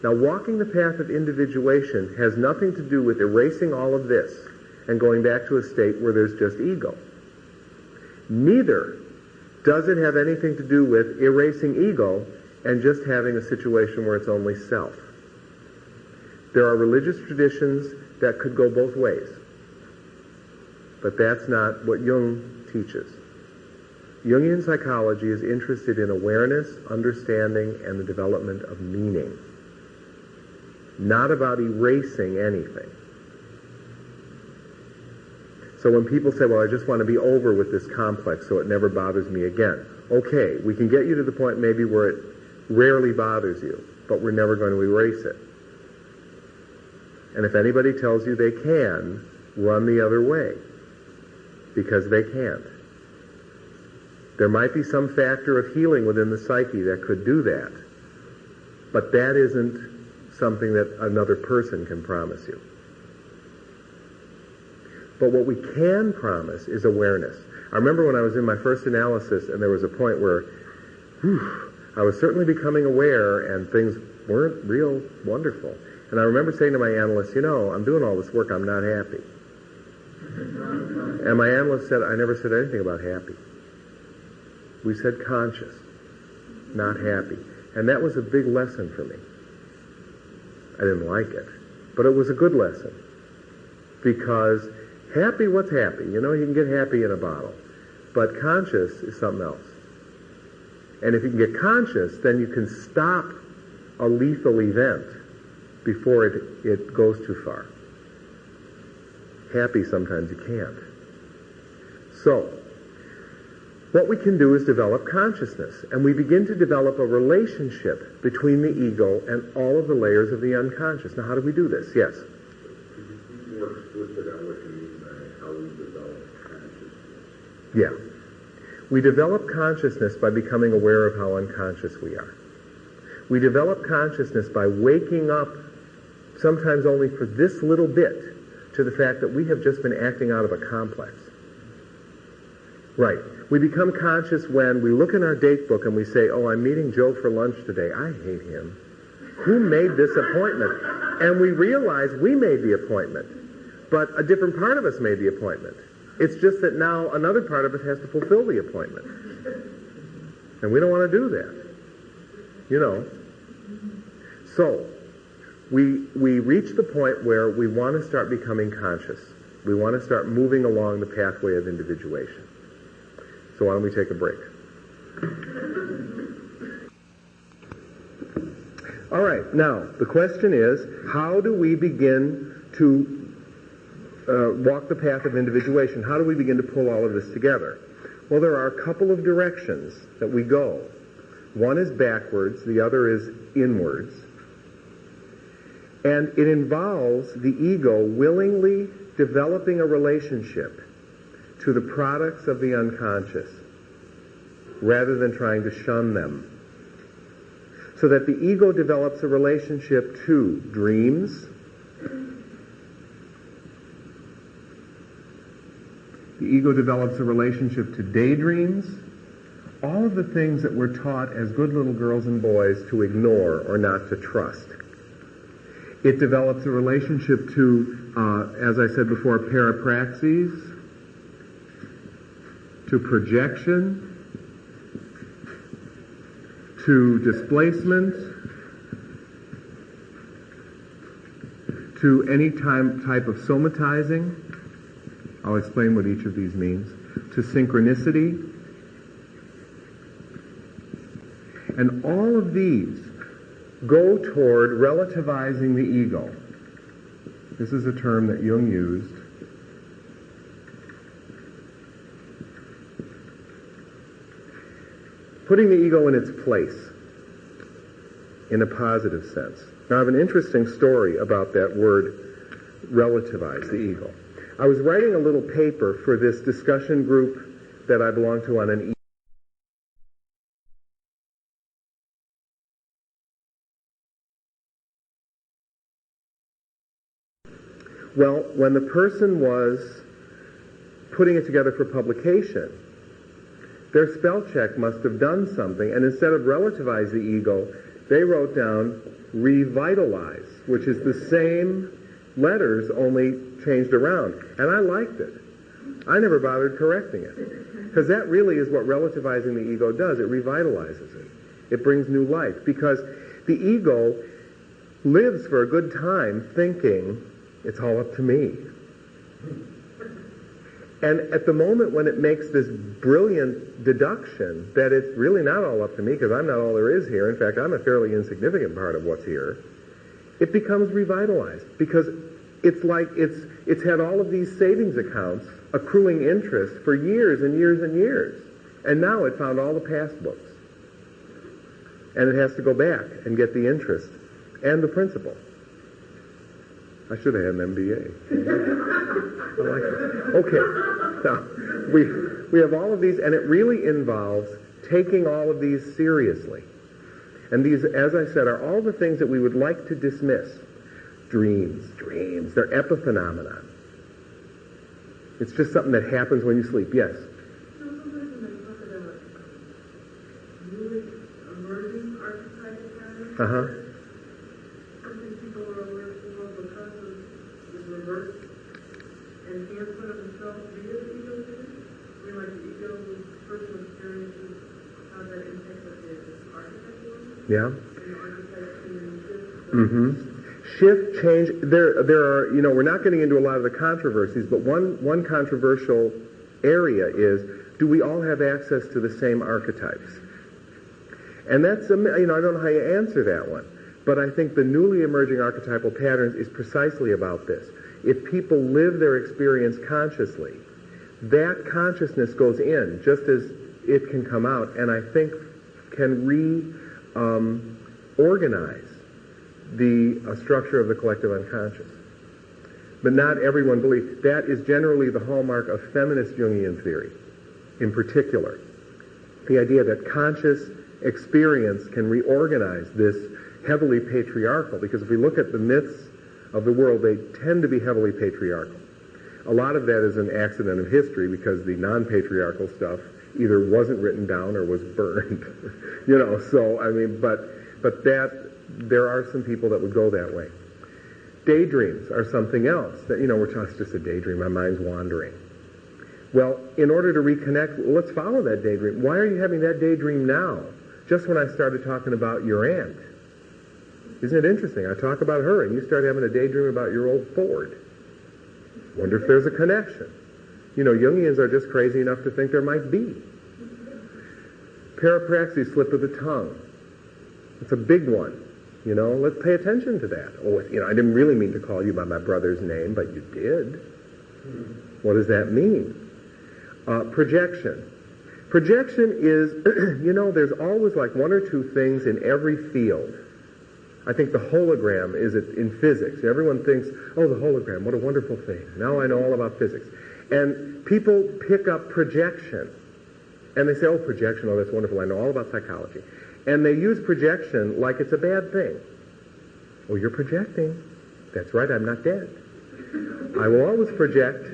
Now, walking the path of individuation has nothing to do with erasing all of this and going back to a state where there's just ego. Neither does it have anything to do with erasing ego and just having a situation where it's only self. There are religious traditions that could go both ways. But that's not what Jung teaches. Jungian psychology is interested in awareness, understanding, and the development of meaning. Not about erasing anything. So when people say, well, I just want to be over with this complex so it never bothers me again. Okay, we can get you to the point maybe where it rarely bothers you, but we're never going to erase it. And if anybody tells you they can, run the other way. Because they can't. There might be some factor of healing within the psyche that could do that. But that isn't something that another person can promise you. But what we can promise is awareness. I remember when I was in my first analysis and there was a point where I was certainly becoming aware and things weren't real wonderful. And I remember saying to my analyst, I'm doing all this work, I'm not happy. And my analyst said, I never said anything about happy. We said conscious, not happy. And that was a big lesson for me. I didn't like it, but it was a good lesson. Because happy, what's happy? You can get happy in a bottle. But conscious is something else. And if you can get conscious, then you can stop a lethal event before it goes too far. Happy, sometimes you can't. So, what we can do is develop consciousness, and we begin to develop a relationship between the ego and all of the layers of the unconscious. Now, how do we do this? Yes? Could you be more explicit on what you mean by how we develop consciousness? Yeah. We develop consciousness by becoming aware of how unconscious we are. We develop consciousness by waking up, sometimes only for this little bit, to the fact that we have just been acting out of a complex. Right. We become conscious when we look in our date book and we say, oh, I'm meeting Joe for lunch today. I hate him. Who made this appointment? And we realize we made the appointment, but a different part of us made the appointment. It's just that now another part of us has to fulfill the appointment. And we don't want to do that. So, we reach the point where we want to start becoming conscious. We want to start moving along the pathway of individuation. So why don't we take a break? All right, now, the question is, how do we begin to walk the path of individuation? How do we begin to pull all of this together? Well, there are a couple of directions that we go. One is backwards, the other is inwards. And it involves the ego willingly developing a relationship to the products of the unconscious rather than trying to shun them. So that the ego develops a relationship to dreams, the ego develops a relationship to daydreams, all of the things that we're taught as good little girls and boys to ignore or not to trust. It develops a relationship to, as I said before, parapraxis, to projection, to displacement, to any type of somatizing. I'll explain what each of these means. To synchronicity. And all of these go toward relativizing the ego. This is a term that Jung used. Putting the ego in its place, in a positive sense. Now, I have an interesting story about that word, relativize the ego. I was writing a little paper for this discussion group that I belong to on an Well, when the person was putting it together for publication, their spell check must have done something, and instead of relativize the ego, they wrote down revitalize, which is the same letters, only changed around. And I liked it. I never bothered correcting it. Because that really is what relativizing the ego does. It revitalizes it. It brings new life. Because the ego lives for a good time thinking, it's all up to me. And at the moment when it makes this brilliant deduction that it's really not all up to me because I'm not all there is here, in fact, I'm a fairly insignificant part of what's here, it becomes revitalized because it's like it's had all of these savings accounts accruing interest for years and years and years. And now it found all the past books. And it has to go back and get the interest and the principal. I should have had an MBA. I like it. Okay. Now, we have all of these, and it really involves taking all of these seriously. And these, as I said, are all the things that we would like to dismiss. Dreams, they're epiphenomenon. It's just something that happens when you sleep. Yes? Sometimes when they talk about newly emerging archetypal patterns, something people are aware of because of the reverse enhancement of the self via the ego theory. I mean, like the ego, personal experiences, how that impacts the archetypal. Yeah. And the archetypes can shift. Shift, change, there are, we're not getting into a lot of the controversies, but one controversial area is, do we all have access to the same archetypes? And that's, I don't know how you answer that one, but I think the newly emerging archetypal patterns is precisely about this. If people live their experience consciously, that consciousness goes in just as it can come out, and I think can reorganize the structure of the collective unconscious. But not everyone believes. That is generally the hallmark of feminist Jungian theory, in particular. The idea that conscious experience can reorganize this heavily patriarchal, because if we look at the myths of the world, they tend to be heavily patriarchal. A lot of that is an accident of history because the non-patriarchal stuff either wasn't written down or was burned. But that, there are some people that would go that way. Daydreams are something else. That, it's just a daydream, my mind's wandering. Well, in order to reconnect, let's follow that daydream. Why are you having that daydream now? Just when I started talking about your aunt. Isn't it interesting? I talk about her and you start having a daydream about your old Ford. Wonder if there's a connection. Jungians are just crazy enough to think there might be. Parapraxis, slip of the tongue. It's a big one. Let's pay attention to that. I didn't really mean to call you by my brother's name, but you did. What does that mean? Projection. Projection is, there's always like one or two things in every field. I think the hologram is in physics. Everyone thinks, oh, the hologram, what a wonderful thing. Now I know all about physics. And people pick up projection. And they say, oh, projection, oh, that's wonderful. I know all about psychology. And they use projection like it's a bad thing. Oh, you're projecting. That's right, I'm not dead. I will always project.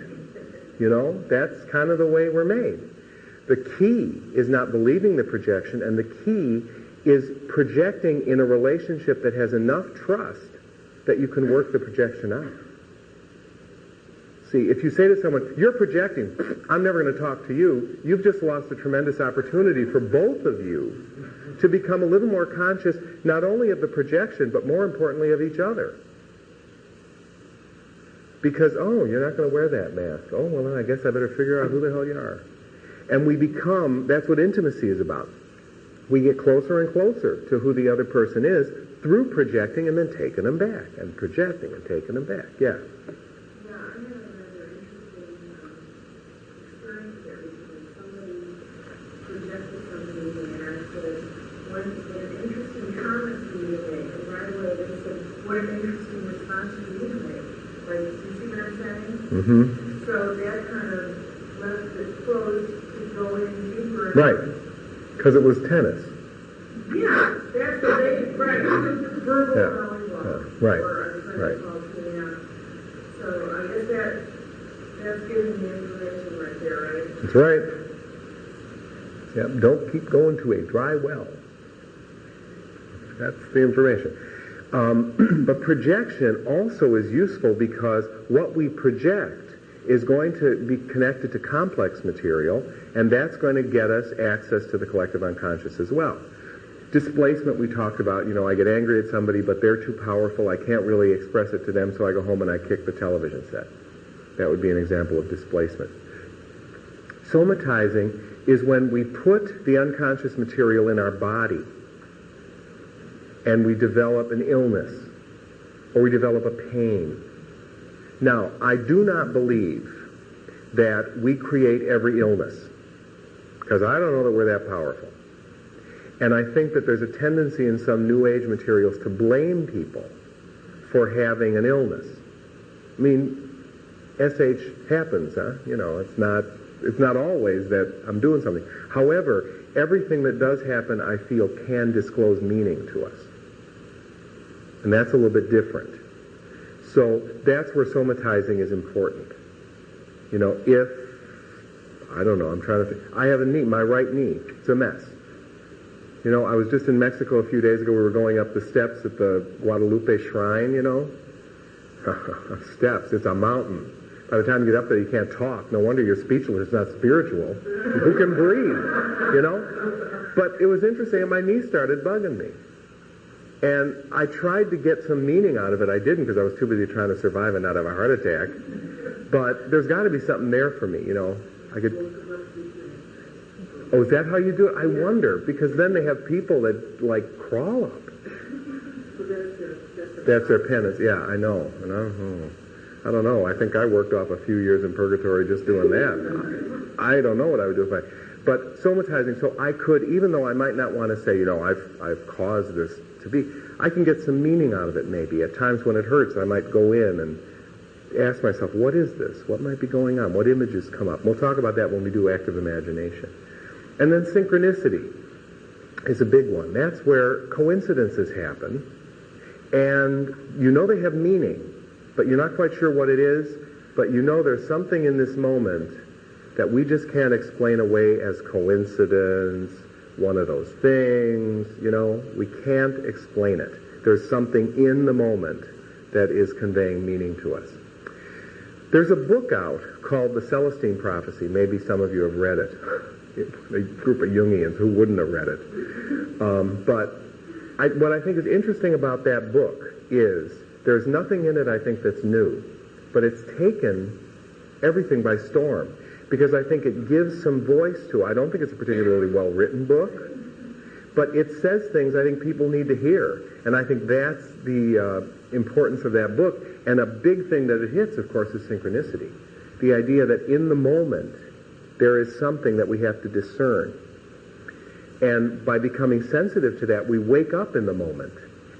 That's kind of the way we're made. The key is not believing the projection, and the key is projecting in a relationship that has enough trust that you can work the projection out. See, if you say to someone, you're projecting, I'm never going to talk to you, you've just lost a tremendous opportunity for both of you to become a little more conscious, not only of the projection, but more importantly of each other. Because, oh, you're not going to wear that mask. Oh, well, then I guess I better figure out who the hell you are. And we become, that's what intimacy is about. We get closer and closer to who the other person is through projecting and then taking them back, and projecting and taking them back. Yeah. Yeah, I had another interesting experience there because somebody projected something and said, what an interesting comment for you to make. And right away they said, what an interesting response for you to make. Like, you see what I'm saying? Mm-hmm. So that kind of left it closed to go in deeper. Right. Because it was tennis. Yeah, that's the basic, right. Verbal volleyball. Right. Right. So I guess that's giving the information right there, right? That's right. Yep. Don't keep going to a dry well. That's the information. But projection also is useful because what we project is going to be connected to complex material, and that's going to get us access to the collective unconscious as well. Displacement we talked about, I get angry at somebody, but they're too powerful, I can't really express it to them, so I go home and I kick the television set. That would be an example of displacement. Somatizing is when we put the unconscious material in our body and we develop an illness or we develop a pain. Now, I do not believe that we create every illness, because I don't know that we're that powerful. And I think that there's a tendency in some New Age materials to blame people for having an illness. I mean, SH happens, huh? It's not always that I'm doing something. However, everything that does happen, I feel, can disclose meaning to us. And that's a little bit different. So that's where somatizing is important. If, I don't know, I'm trying to think. I have a knee, my right knee, it's a mess. I was just in Mexico a few days ago. We were going up the steps at the Guadalupe Shrine, Steps, it's a mountain. By the time you get up there, you can't talk. No wonder you're speechless. It's not spiritual. Who can breathe, But it was interesting, and my knee started bugging me. And I tried to get some meaning out of it. I didn't, because I was too busy trying to survive and not have a heart attack. But there's got to be something there for me, I could... Oh, is that how you do it? I wonder, because then they have people that, crawl up. That's their penance. Yeah, I know. I don't know. I think I worked off a few years in purgatory just doing that. I don't know what I would do if I... But somatizing, so I could, even though I might not want to say, I've caused this to be, I can get some meaning out of it maybe. At times when it hurts, I might go in and ask myself, what is this? What might be going on? What images come up? We'll talk about that when we do active imagination. And then synchronicity is a big one. That's where coincidences happen, and they have meaning, but you're not quite sure what it is, but there's something in this moment that we just can't explain away as coincidence, one of those things, we can't explain it. There's something in the moment that is conveying meaning to us. There's a book out called The Celestine Prophecy. Maybe some of you have read it. A group of Jungians who wouldn't have read it. But what I think is interesting about that book is there's nothing in it I think that's new, but it's taken everything by storm, because I think it gives some voice to it. I don't think it's a particularly well-written book, but it says things I think people need to hear, and I think that's the importance of that book. And a big thing that it hits, of course, is synchronicity. The idea that in the moment there is something that we have to discern. And by becoming sensitive to that, we wake up in the moment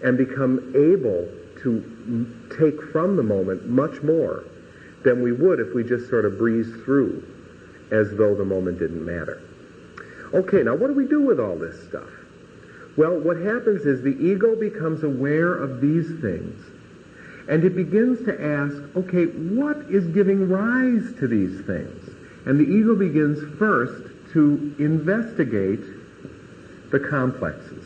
and become able to take from the moment much more than we would if we just sort of breezed through as though the moment didn't matter. Okay, now what do we do with all this stuff? Well, what happens is the ego becomes aware of these things, and it begins to ask, okay, what is giving rise to these things? And the ego begins first to investigate the complexes.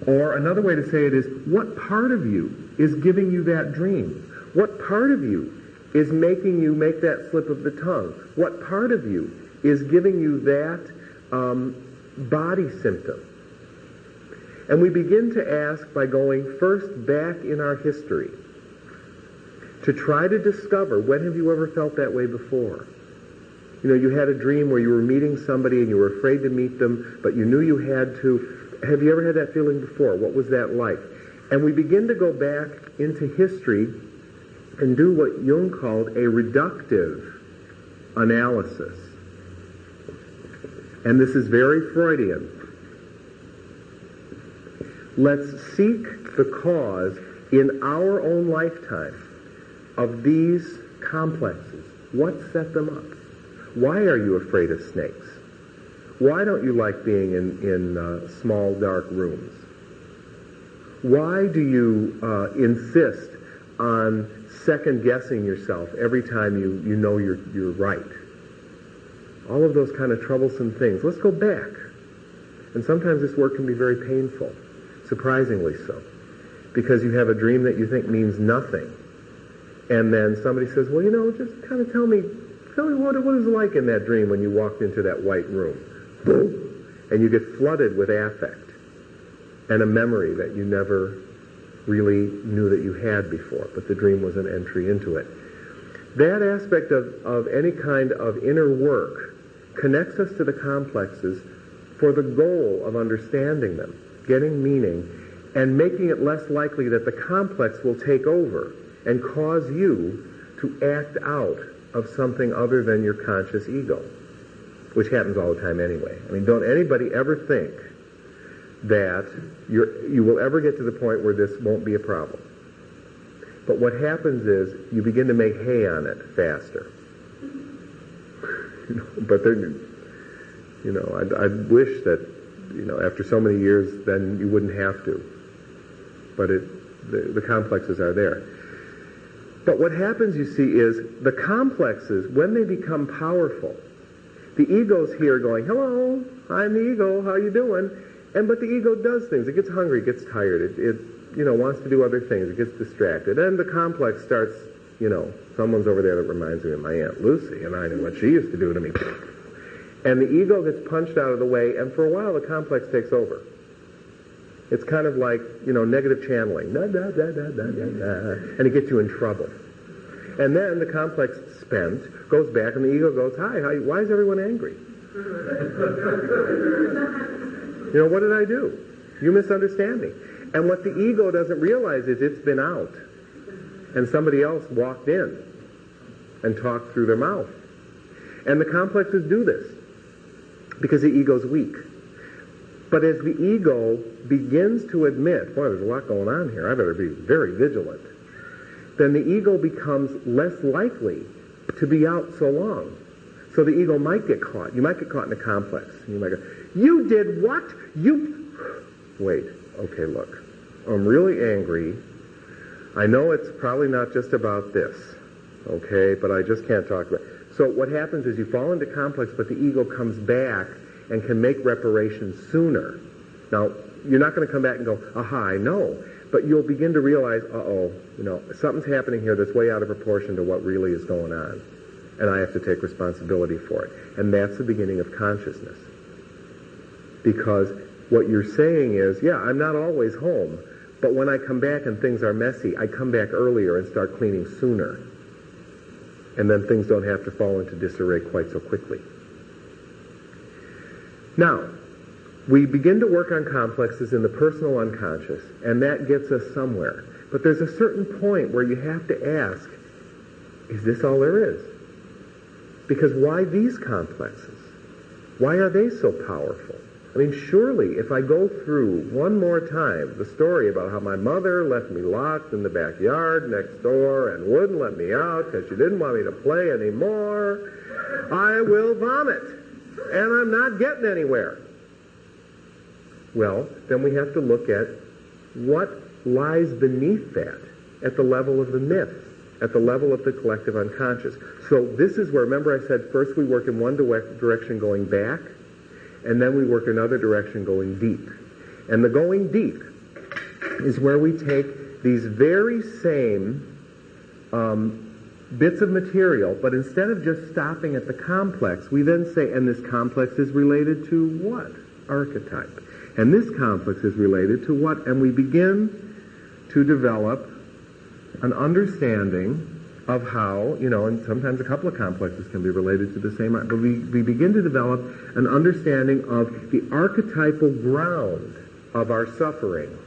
Or another way to say it is, what part of you is giving you that dream? What part of you is making you make that slip of the tongue? What part of you is giving you that body symptom? And we begin to ask by going first back in our history to try to discover, when have you ever felt that way before? You had a dream where you were meeting somebody and you were afraid to meet them, but you knew you had to, Have you ever had that feeling before? What was that like? And we begin to go back into history and do what Jung called a reductive analysis. And this is very Freudian. Let's seek the cause in our own lifetime of these complexes. What set them up? Why are you afraid of snakes? Why don't you like being in small, dark rooms? Why do you insist on second-guessing yourself every time you know you're right? All of those kind of troublesome things. Let's go back. And sometimes this work can be very painful, surprisingly so, because you have a dream that you think means nothing. And then somebody says, well, just kind of tell me what it was like in that dream when you walked into that white room. Boom. And you get flooded with affect and a memory that you never really knew that you had before, but the dream was an entry into it. That aspect of any kind of inner work connects us to the complexes for the goal of understanding them, getting meaning, and making it less likely that the complex will take over and cause you to act out of something other than your conscious ego, which happens all the time anyway. I mean, don't anybody ever think that you will ever get to the point where this won't be a problem. But what happens is you begin to make hay on it faster. But then, I wish that, after so many years, then you wouldn't have to. But the complexes are there. But what happens, you see, is the complexes, when they become powerful, the ego's here going, hello, I'm the ego, how you doing? But the ego does things. It gets hungry, it gets tired, it wants to do other things, it gets distracted. And the complex starts, someone's over there that reminds me of my Aunt Lucy, and I know what she used to do to me. And the ego gets punched out of the way, and for a while the complex takes over. It's kind of like, negative channeling. Da, da, da, da, da, da, da, and it gets you in trouble. And then the complex spent, goes back, and the ego goes, hi, why is everyone angry? What did I do? You misunderstand me. And what the ego doesn't realize is it's been out. And somebody else walked in and talked through their mouth. And the complexes do this because the ego's weak. But as the ego begins to admit, boy, there's a lot going on here, I better be very vigilant, then the ego becomes less likely to be out so long. So the ego might get caught. You might get caught in a complex. You might go, you did what? Wait, okay, look. I'm really angry. I know it's probably not just about this, okay, but I just can't talk about it. So what happens is you fall into complex, but the ego comes back and can make reparations sooner. Now, you're not going to come back and go, aha, I know. But you'll begin to realize, something's happening here that's way out of proportion to what really is going on. And I have to take responsibility for it. And that's the beginning of consciousness. Because what you're saying is, yeah, I'm not always home, but when I come back and things are messy, I come back earlier and start cleaning sooner. And then things don't have to fall into disarray quite so quickly. Now, we begin to work on complexes in the personal unconscious, and that gets us somewhere. But there's a certain point where you have to ask, is this all there is? Because why these complexes? Why are they so powerful? I mean, surely if I go through one more time the story about how my mother left me locked in the backyard next door and wouldn't let me out because she didn't want me to play anymore, I will vomit. And I'm not getting anywhere. Well, then we have to look at what lies beneath that at the level of the myth, at the level of the collective unconscious. So this is where, remember I said first we work in one direction going back, and then we work another direction going deep. And the going deep is where we take these very same bits of material, but instead of just stopping at the complex, we then say, and this complex is related to what? Archetype. And this complex is related to what? And we begin to develop an understanding of how, and sometimes a couple of complexes can be related to the same, but we begin to develop an understanding of the archetypal ground of our suffering.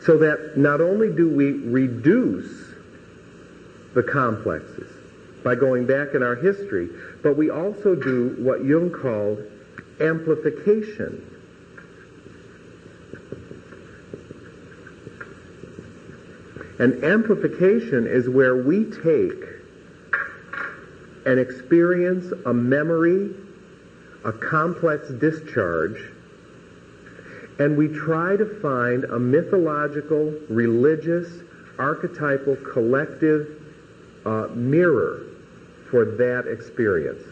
So that not only do we reduce the complexes by going back in our history, but we also do what Jung called amplification. And amplification is where we take an experience, a memory, a complex discharge, and we try to find a mythological, religious, archetypal, collective mirror for that experience.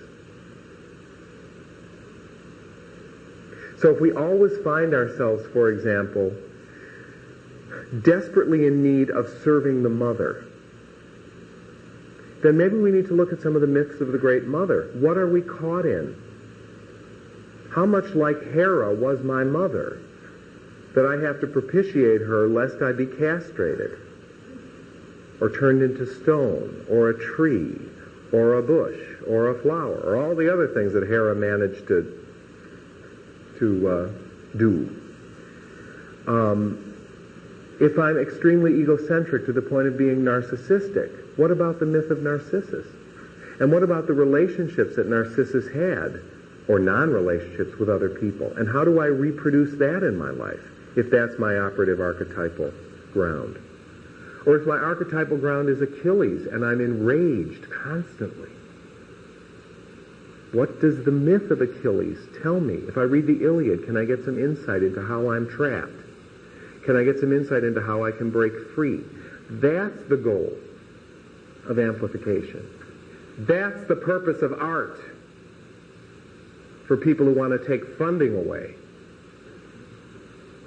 So if we always find ourselves, for example, desperately in need of serving the mother, then maybe we need to look at some of the myths of the Great Mother. What are we caught in? How much like Hera was my mother that I have to propitiate her lest I be castrated or turned into stone or a tree or a bush or a flower or all the other things that Hera managed to do. If I'm extremely egocentric to the point of being narcissistic, what about the myth of Narcissus? And what about the relationships that Narcissus had, or non-relationships with other people? And how do I reproduce that in my life, if that's my operative archetypal ground? Or if my archetypal ground is Achilles, and I'm enraged constantly, what does the myth of Achilles tell me? If I read the Iliad, can I get some insight into how I'm trapped? Can I get some insight into how I can break free? That's the goal of amplification. That's the purpose of art for people who want to take funding away.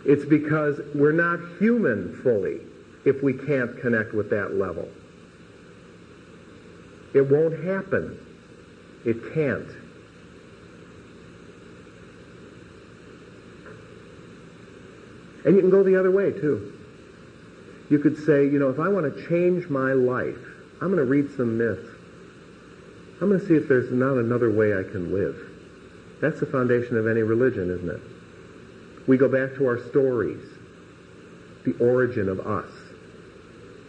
It's because we're not human fully if we can't connect with that level. It won't happen. It can't. And you can go the other way, too. You could say, if I want to change my life, I'm going to read some myths. I'm going to see if there's not another way I can live. That's the foundation of any religion, isn't it? We go back to our stories, the origin of us.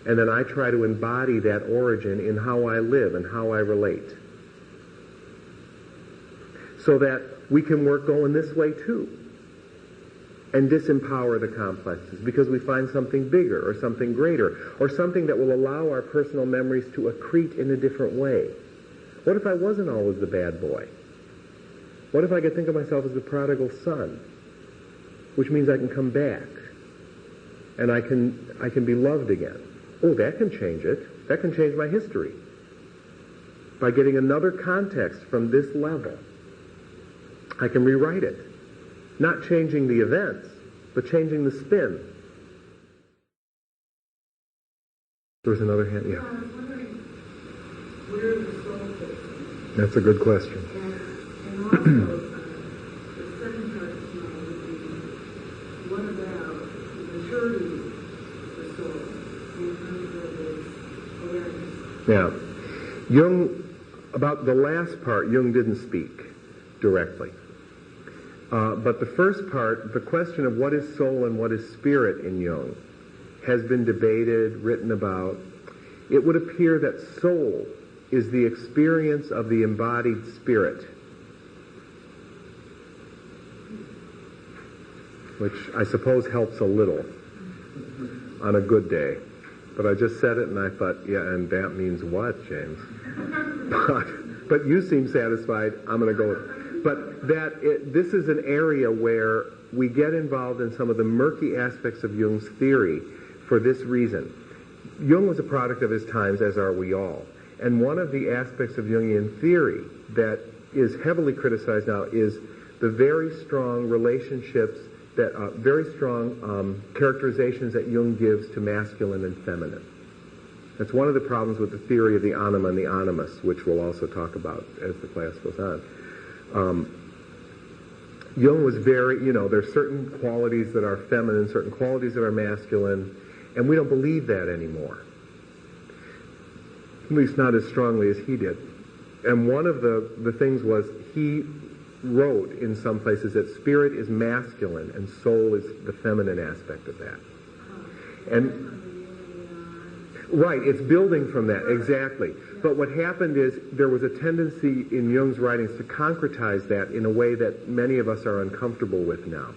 And then I try to embody that origin in how I live and how I relate. So that we can work going this way, too. And disempower the complexes because we find something bigger or something greater or something that will allow our personal memories to accrete in a different way. What if I wasn't always the bad boy? What if I could think of myself as the prodigal son, which means I can come back and I can be loved again? Oh, that can change it. That can change my history. By getting another context from this level, I can rewrite it. Not changing the events, but changing the spin. There was another hand, yeah. I was wondering where the soul fits in. That's a good question. And also, the second part would be, what about the maturity of the soul in terms of its awareness? Yeah. Jung, about the last part, Jung didn't speak directly. But the first part, the question of what is soul and what is spirit in Jung, has been debated, written about. It would appear that soul is the experience of the embodied spirit, which I suppose helps a little on a good day. But I just said it and I thought, yeah, and that means what, James? But you seem satisfied. I'm going to go with it. But this is an area where we get involved in some of the murky aspects of Jung's theory for this reason. Jung was a product of his times, as are we all. And one of the aspects of Jungian theory that is heavily criticized now is the very strong relationships, very strong characterizations that Jung gives to masculine and feminine. That's one of the problems with the theory of the anima and the animus, which we'll also talk about as the class goes on. Jung was very, there's certain qualities that are feminine, certain qualities that are masculine, and we don't believe that anymore. At least not as strongly as he did. And one of the things was he wrote in some places that spirit is masculine and soul is the feminine aspect of that. And right, it's building from that, exactly. But what happened is there was a tendency in Jung's writings to concretize that in a way that many of us are uncomfortable with now.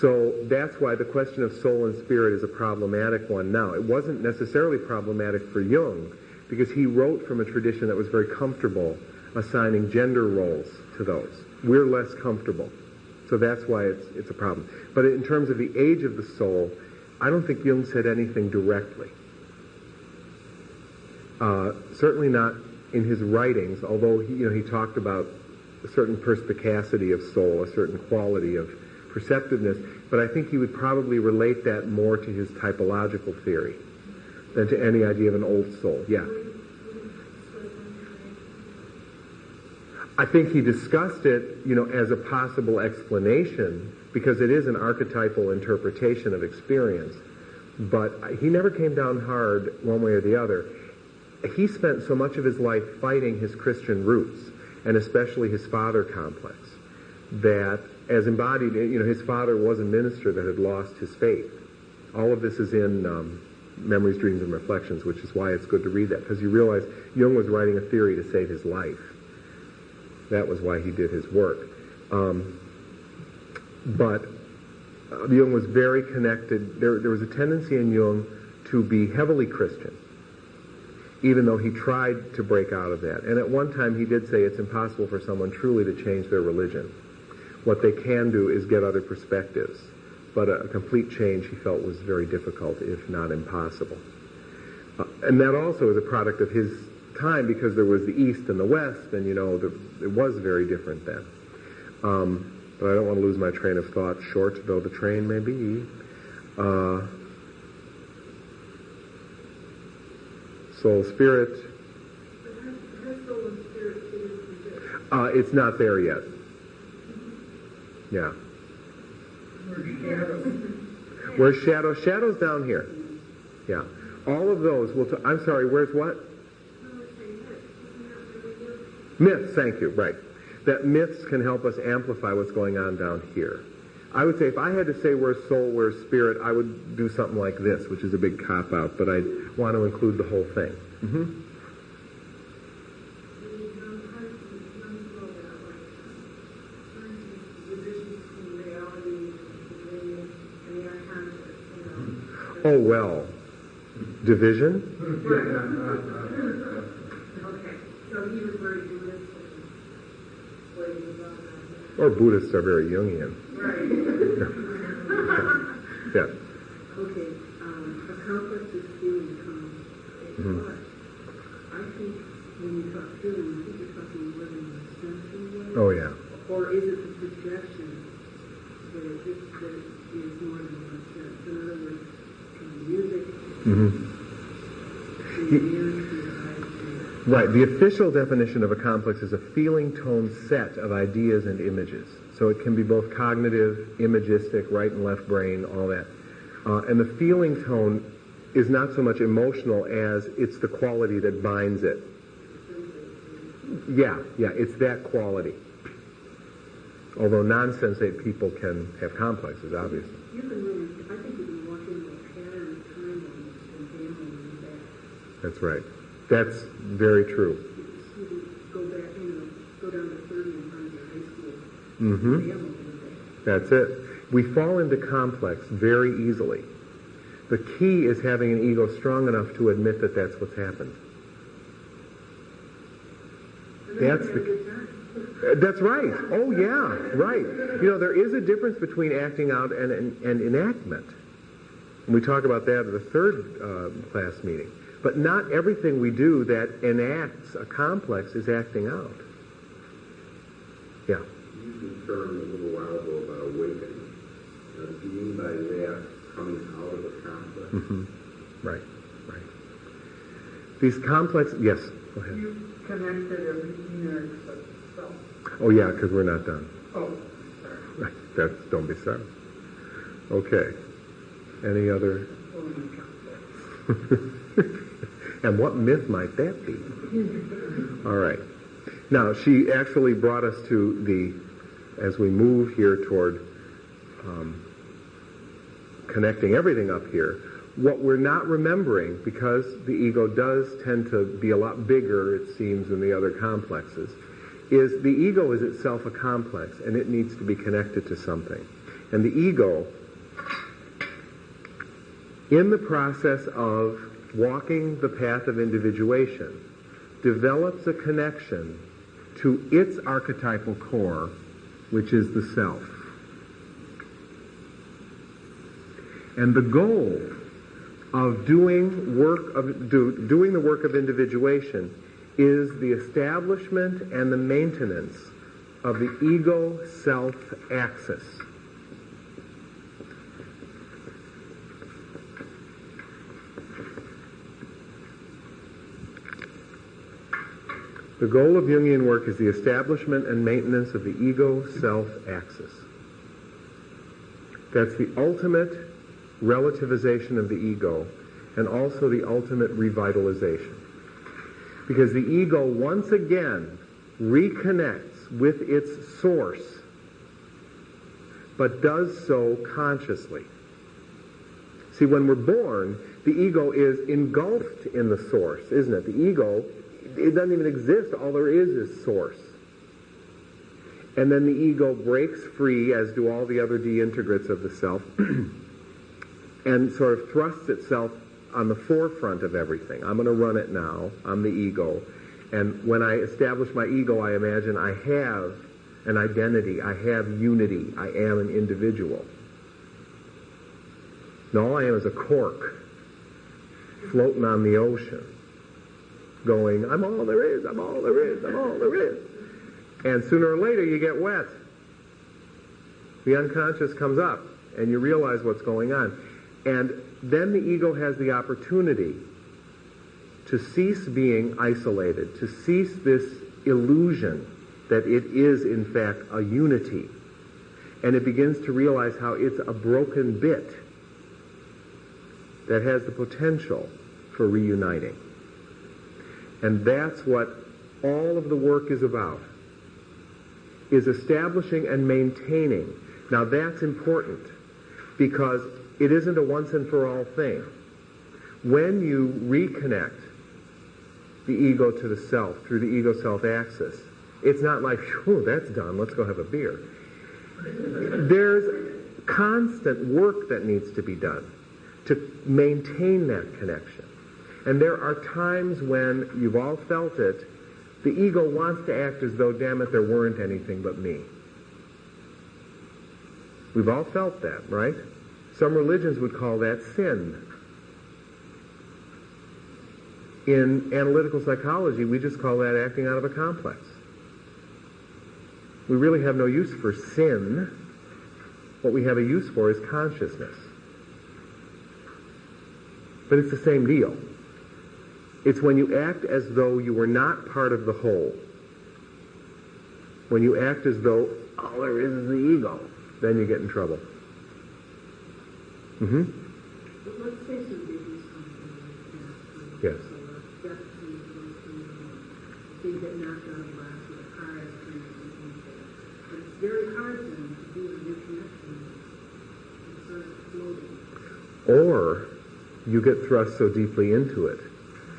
So that's why the question of soul and spirit is a problematic one now. It wasn't necessarily problematic for Jung because he wrote from a tradition that was very comfortable assigning gender roles to those. We're less comfortable. So that's why it's a problem. But in terms of the age of the soul, I don't think Jung said anything directly. Certainly not in his writings, although he talked about a certain perspicacity of soul, a certain quality of perceptiveness, but I think he would probably relate that more to his typological theory than to any idea of an old soul. Yeah. I think he discussed it, as a possible explanation because it is an archetypal interpretation of experience, but he never came down hard one way or the other. He spent so much of his life fighting his Christian roots, and especially his father complex, that as embodied, his father was a minister that had lost his faith. All of this is in Memories, Dreams, and Reflections, which is why it's good to read that, because you realize Jung was writing a theory to save his life. That was why he did his work. But Jung was very connected. There was a tendency in Jung to be heavily Christian, even though he tried to break out of that. And at one time he did say it's impossible for someone truly to change their religion. What they can do is get other perspectives. But a complete change he felt was very difficult, if not impossible. And that also is a product of his time because there was the East and the West, and it was very different then. But I don't want to lose my train of thought, short though the train may be. Soul, spirit. It's not there yet. Yeah. Where's shadow? Shadow's down here. Yeah. All of those will... I'm sorry, where's what? Myths, thank you, right. That myths can help us amplify what's going on down here. I would say if I had to say where's soul, where's spirit, I would do something like this, which is a big cop-out, but I want to include the whole thing. Mm-hmm. Oh, well. Division? Okay, so he was very Buddhist. Or Buddhists are very Jungian. Right. Yeah. Okay, a complex is feeling comes. But I think when you talk feeling, I think you're talking more in a sensual way. Oh, yeah. Or is it the projection that it is more than one sense? In other words, music, right. The official definition of a complex is a feeling-tone set of ideas and images. So it can be both cognitive, imagistic, right and left brain, all that. And the feeling tone is not so much emotional as it's the quality that binds it. Yeah, it's that quality. Although non-sensate people can have complexes, obviously. You can really, I think you can walk into a pattern of time and family that. That's right. That's very true. You go back, go down to 30 and find your high school. Mm-hmm. That's it. We fall into complex very easily. The key is having an ego strong enough to admit that that's what's happened. That's right. Oh, yeah, right. There is a difference between acting out and enactment. And we talk about that at the third class meeting. But not everything we do that enacts a complex is acting out. Yeah. You used the term a little while ago about awakening. Do you mean by that coming out of a complex? Mm-hmm. Right. These complex... Yes, go ahead. You connected everything except self. Oh, yeah, because we're not done. Oh, sorry. Don't be sorry. Okay. Any other... And what myth might that be? All right. Now, she actually brought us to as we move here toward connecting everything up here, what we're not remembering, because the ego does tend to be a lot bigger, it seems, than the other complexes, is the ego is itself a complex, and it needs to be connected to something. And the ego, in the process of walking the path of individuation, develops a connection to its archetypal core, which is the self. And the goal of doing the work of individuation is the establishment and the maintenance of the ego-self axis. The goal of Jungian work is the establishment and maintenance of the ego-self axis. That's the ultimate relativization of the ego, and also the ultimate revitalization. Because the ego once again reconnects with its source, but does so consciously. See, when we're born, the ego is engulfed in the source, isn't it? The ego, it doesn't even exist. All there is source. And then the ego breaks free, as do all the other deintegrates of the self, and sort of thrusts itself on the forefront of everything. I'm going to run it now. I'm the ego. And when I establish my ego, I imagine I have an identity. I have unity. I am an individual. And all I am is a cork floating on the ocean, going, I'm all there is, I'm all there is, I'm all there is. And sooner or later you get wet. The unconscious comes up, and you realize what's going on. And then the ego has the opportunity to cease being isolated, to cease this illusion that it is, in fact, a unity. And it begins to realize how it's a broken bit that has the potential for reuniting. And that's what all of the work is about, is establishing and maintaining. Now that's important, because it isn't a once and for all thing. When you reconnect the ego to the self through the ego-self axis, it's not like, whew, that's done, let's go have a beer. There's constant work that needs to be done to maintain that connection. And there are times when, you've all felt it, the ego wants to act as though, damn it, there weren't anything but me. We've all felt that, right? Some religions would call that sin. In analytical psychology, we just call that acting out of a complex. We really have no use for sin. What we have a use for is consciousness. But it's the same deal. It's when you act as though you were not part of the whole. When you act as though all there is the ego, then you get in trouble. Mm-hmm. But let's say some babies come from Yes. So death comes so you get knocked out of the glass with a car accident or something like that. But it's very hard then to do the reconnection. It's sort of floating. Or you get thrust so deeply into it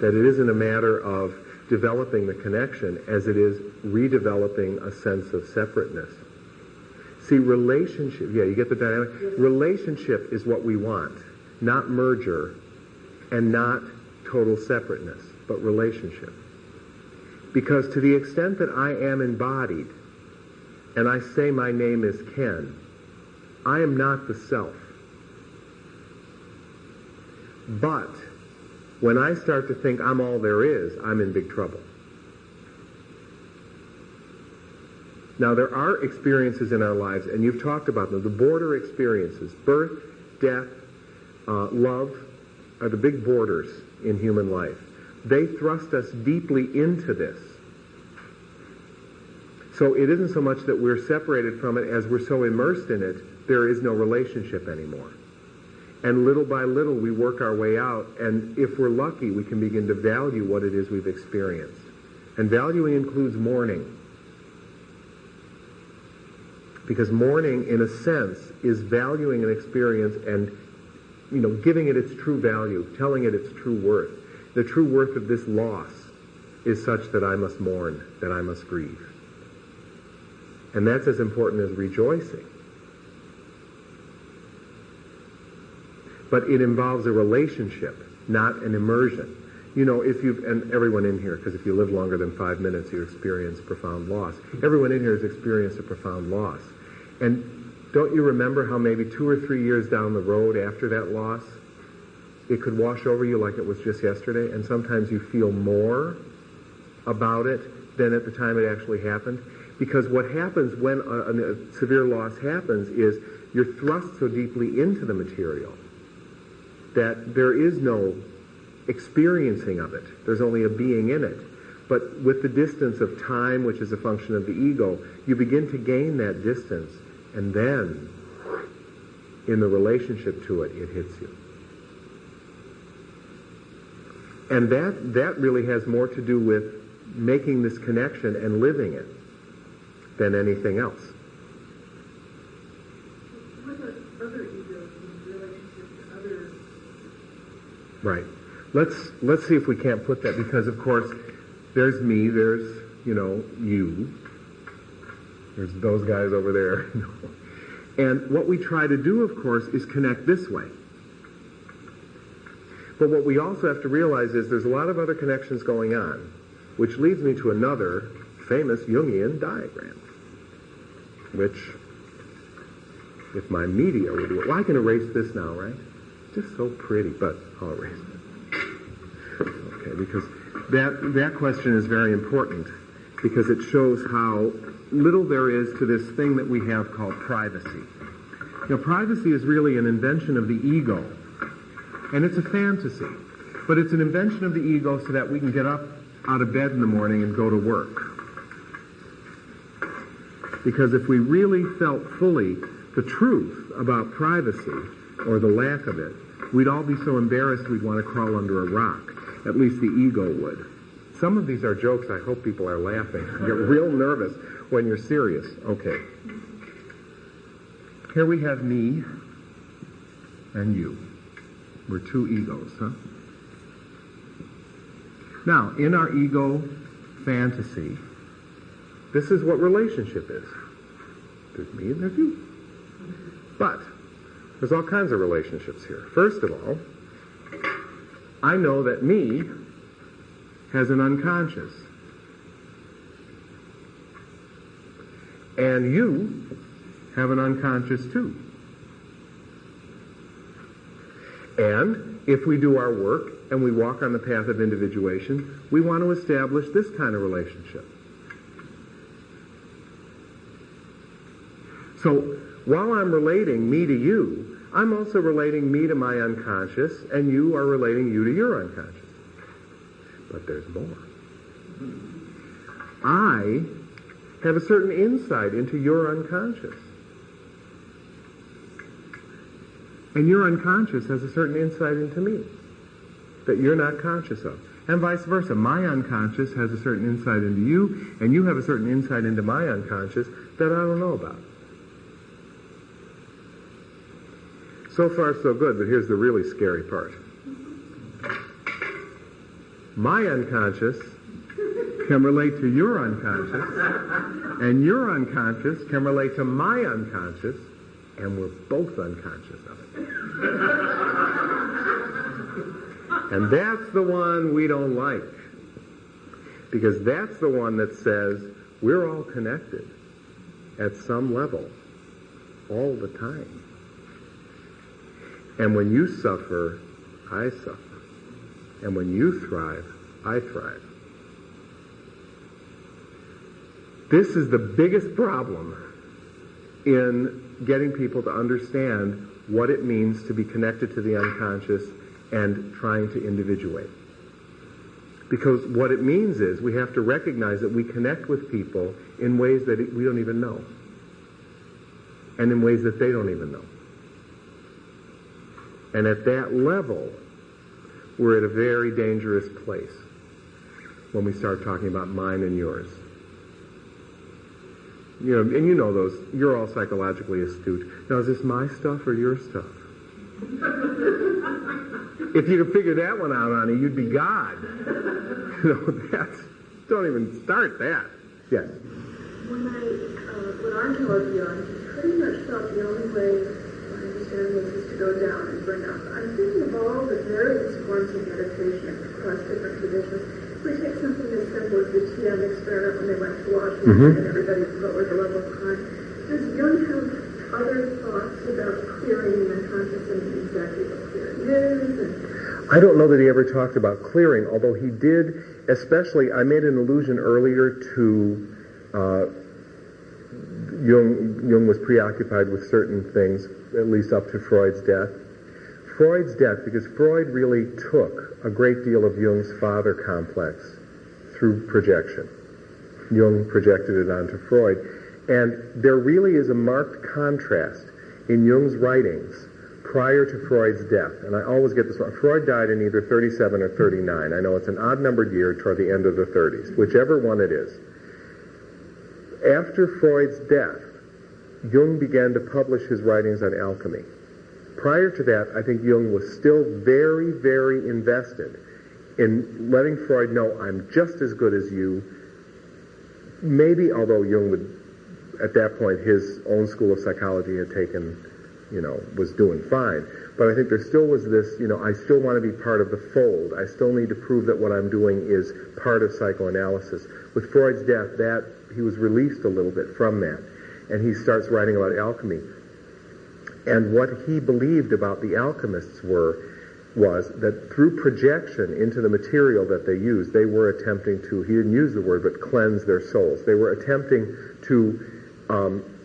that it isn't a matter of developing the connection as it is redeveloping a sense of separateness. See, relationship, yeah, you get the dynamic. Relationship is what we want, not merger and not total separateness, but relationship. Because to the extent that I am embodied and I say my name is Ken, I am not the self. But when I start to think I'm all there is, I'm in big trouble. Now, there are experiences in our lives, and you've talked about them, the border experiences. Birth, death, love are the big borders in human life. They thrust us deeply into this. So it isn't so much that we're separated from it as we're so immersed in it, there is no relationship anymore. And little by little, we work our way out, and if we're lucky, we can begin to value what it is we've experienced. And valuing includes mourning. Because mourning, in a sense, is valuing an experience and, giving it its true value, telling it its true worth. The true worth of this loss is such that I must mourn, that I must grieve. And that's as important as rejoicing. But it involves a relationship, not an immersion. And everyone in here, because if you live longer than 5 minutes, you experience profound loss. Everyone in here has experienced a profound loss. And don't you remember how maybe 2 or 3 years down the road after that loss, it could wash over you like it was just yesterday, and sometimes you feel more about it than at the time it actually happened? Because what happens when a severe loss happens is you're thrust so deeply into the material that there is no experiencing of it. There's only a being in it. But with the distance of time, which is a function of the ego, you begin to gain that distance, and then in the relationship to it, it hits you. And that really has more to do with making this connection and living it than anything else. What about other egos in relationship to others? Right. Let's see if we can't put that, because of course there's me, there's you, there's those guys over there. And what we try to do, of course, is connect this way. But what we also have to realize is there's a lot of other connections going on, which leads me to another famous Jungian diagram, which, if my media would do it, well, I can erase this now, right? Just so pretty, but I'll erase it. Okay, because that question is very important, because it shows how little there is to this thing that we have called privacy. Privacy is really an invention of the ego, and it's a fantasy, but it's an invention of the ego so that we can get up out of bed in the morning and go to work. Because if we really felt fully the truth about privacy, or the lack of it, we'd all be so embarrassed we'd want to crawl under a rock. At least the ego would. Some of these are jokes. I hope people are laughing. You get real nervous when you're serious. Okay. Here we have me and you. We're two egos, huh? Now, in our ego fantasy, this is what relationship is. There's me and there's you. But there's all kinds of relationships here. First of all, I know that me has an unconscious. And you have an unconscious too. And if we do our work and we walk on the path of individuation, we want to establish this kind of relationship. So while I'm relating me to you, I'm also relating me to my unconscious, and you are relating you to your unconscious. But there's more. I have a certain insight into your unconscious. And your unconscious has a certain insight into me that you're not conscious of. And vice versa. My unconscious has a certain insight into you, and you have a certain insight into my unconscious that I don't know about. So far, so good, but here's the really scary part. My unconscious can relate to your unconscious, and your unconscious can relate to my unconscious, and we're both unconscious of it. And that's the one we don't like, because that's the one that says we're all connected at some level all the time. And when you suffer, I suffer. And when you thrive, I thrive. This is the biggest problem in getting people to understand what it means to be connected to the unconscious and trying to individuate. Because what it means is we have to recognize that we connect with people in ways that we don't even know. And in ways that they don't even know. And at that level, we're at a very dangerous place when we start talking about mine and yours. You know, and you know those, you're all psychologically astute. Now, is this my stuff or your stuff? If you could figure that one out, Ani, you'd be God. You know, don't even start that. Yes? When I was young, pretty much felt the only way my understanding was to go down and bring up. I'm thinking of all the various forms of meditation across different traditions. We take something as simple as the TM experiment when they went to Washington and everybody lowered the level of crime. Does Jung have other thoughts about clearing the conscious and exactly what clearing is? I don't know that he ever talked about clearing, although he did, especially, I made an allusion earlier to Jung was preoccupied with certain things, at least up to Freud's death. Freud's death, because Freud really took a great deal of Jung's father complex through projection. Jung projected it onto Freud. And there really is a marked contrast in Jung's writings prior to Freud's death. And I always get this wrong. Freud died in either 37 or 39. I know it's an odd-numbered year toward the end of the 30s, whichever one it is. After Freud's death, Jung began to publish his writings on alchemy. Prior to that, I think Jung was still very, very invested in letting Freud know, I'm just as good as you. Maybe, although Jung would, at that point, his own school of psychology had taken, was doing fine. But I think there still was this, I still want to be part of the fold. I still need to prove that what I'm doing is part of psychoanalysis. With Freud's death, he was released a little bit from that. And he starts writing about alchemy. And what he believed about the alchemists was that through projection into the material that they used, they were attempting to, he didn't use the word, but cleanse their souls. They were attempting to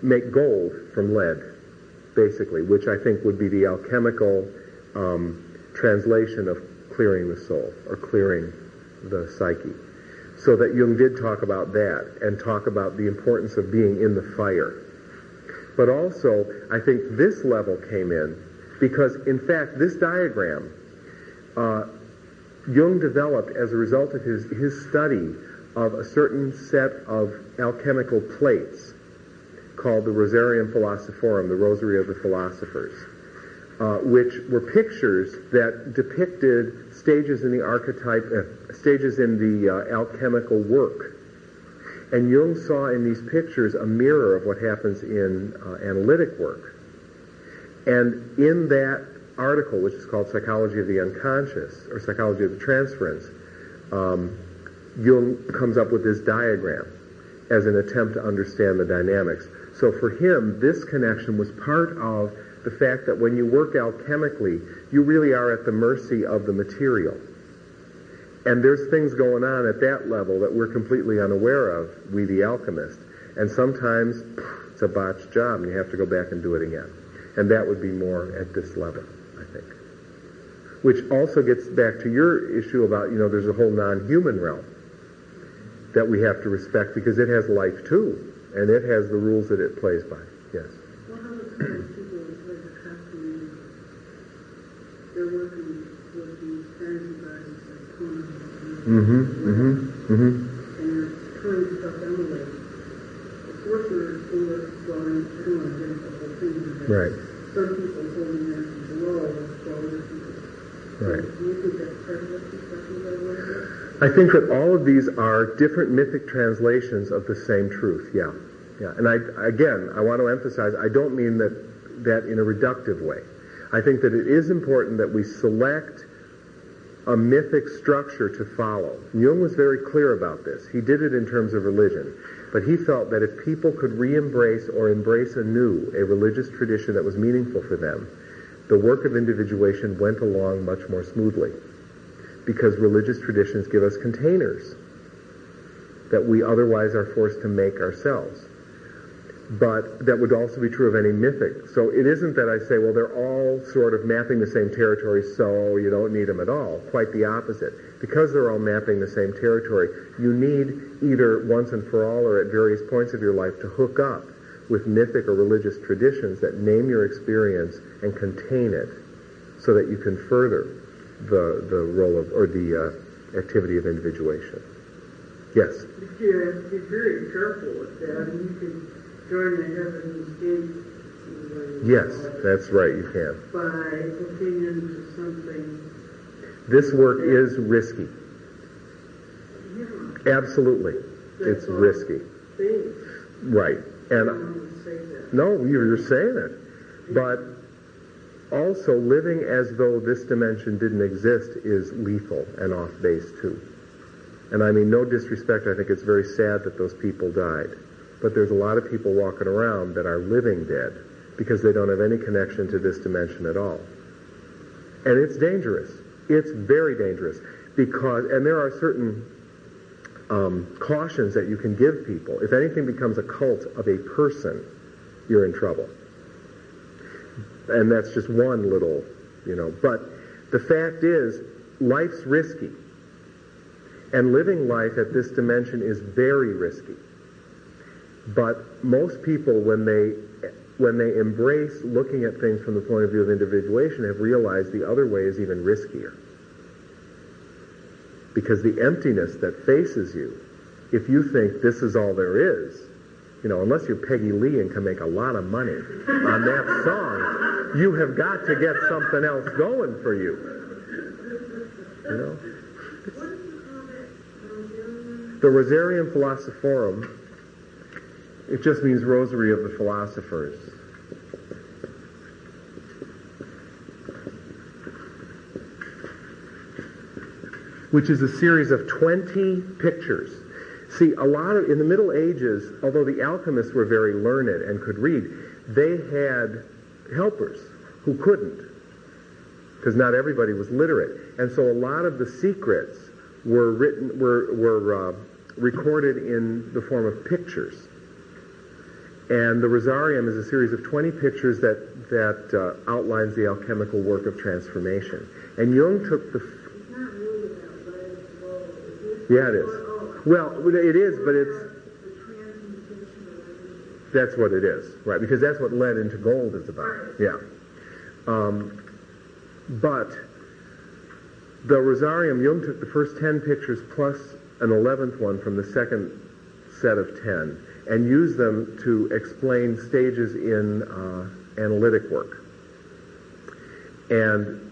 make gold from lead, basically, which I think would be the alchemical translation of clearing the soul, or clearing the psyche. So that Jung did talk about that, and talk about the importance of being in the fire. But also, I think this level came in because, in fact, this diagram, Jung developed as a result of his study of a certain set of alchemical plates called the Rosarium Philosophorum, the Rosary of the Philosophers, which were pictures that depicted stages in the archetype, stages in the alchemical work. And Jung saw in these pictures a mirror of what happens in analytic work. And in that article, which is called Psychology of the Unconscious, or Psychology of the Transference, Jung comes up with this diagram as an attempt to understand the dynamics. So for him, this connection was part of the fact that when you work alchemically, you really are at the mercy of the material. And there's things going on at that level that we're completely unaware of, we the alchemists. And sometimes it's a botched job and you have to go back and do it again. And that would be more at this level, I think. Which also gets back to your issue about, there's a whole non-human realm that we have to respect because it has life too. And it has the rules that it plays by. Yes? Well, how much people like happily, they're working with these fantasy guys like Conan and they're trying stuff down the way. The sorcerers who are going through and getting the whole thing. Right. Some people holding their below while other people. Right. Do you think that's part of what these questions are like? I think that all of these are different mythic translations of the same truth, yeah. And I want to emphasize, I don't mean that in a reductive way. I think that it is important that we select a mythic structure to follow. Jung was very clear about this. He did it in terms of religion. But he felt that if people could re-embrace or embrace anew a religious tradition that was meaningful for them, the work of individuation went along much more smoothly. Because religious traditions give us containers that we otherwise are forced to make ourselves. But that would also be true of any mythic. So it isn't that I say, well, they're all sort of mapping the same territory, so you don't need them at all. Quite the opposite. Because they're all mapping the same territory, you need either once and for all or at various points of your life to hook up with mythic or religious traditions that name your experience and contain it so that you can further the role of, or the activity of individuation. Yes? But you have to be very careful with that, and you can join the heaven's gate. Yes, that's right, you can. By looking into something. This work is risky. Yeah. Absolutely. It's risky. Things. Right. I And don't want to say that. no, you're saying it. But also living as though this dimension didn't exist is lethal and off base too. And I mean no disrespect, I think it's very sad that those people died. But there's a lot of people walking around that are living dead because they don't have any connection to this dimension at all. And it's dangerous. It's very dangerous because, and there are certain cautions that you can give people. If anything becomes a cult of a person, you're in trouble. And that's just one little, But the fact is, life's risky. And living life at this dimension is very risky. But most people, when they embrace looking at things from the point of view of individuation, have realized the other way is even riskier. Because the emptiness that faces you, if you think this is all there is, unless you're Peggy Lee and can make a lot of money on that song, you have got to get something else going for you. The Rosarium Philosophorum, it just means Rosary of the Philosophers. Which is a series of 20 pictures. See, in the Middle Ages, although the alchemists were very learned and could read, they had helpers who couldn't, because not everybody was literate. And so a lot of the secrets were recorded in the form of pictures. And the Rosarium is a series of 20 pictures that outlines the alchemical work of transformation. And Jung took the... Yeah, it is. Well, it is, but that's what it is, right? Because that's what lead into gold is about. Yeah. But the Rosarium, Jung took the first 10 pictures plus an 11th one from the second set of 10 and used them to explain stages in analytic work. And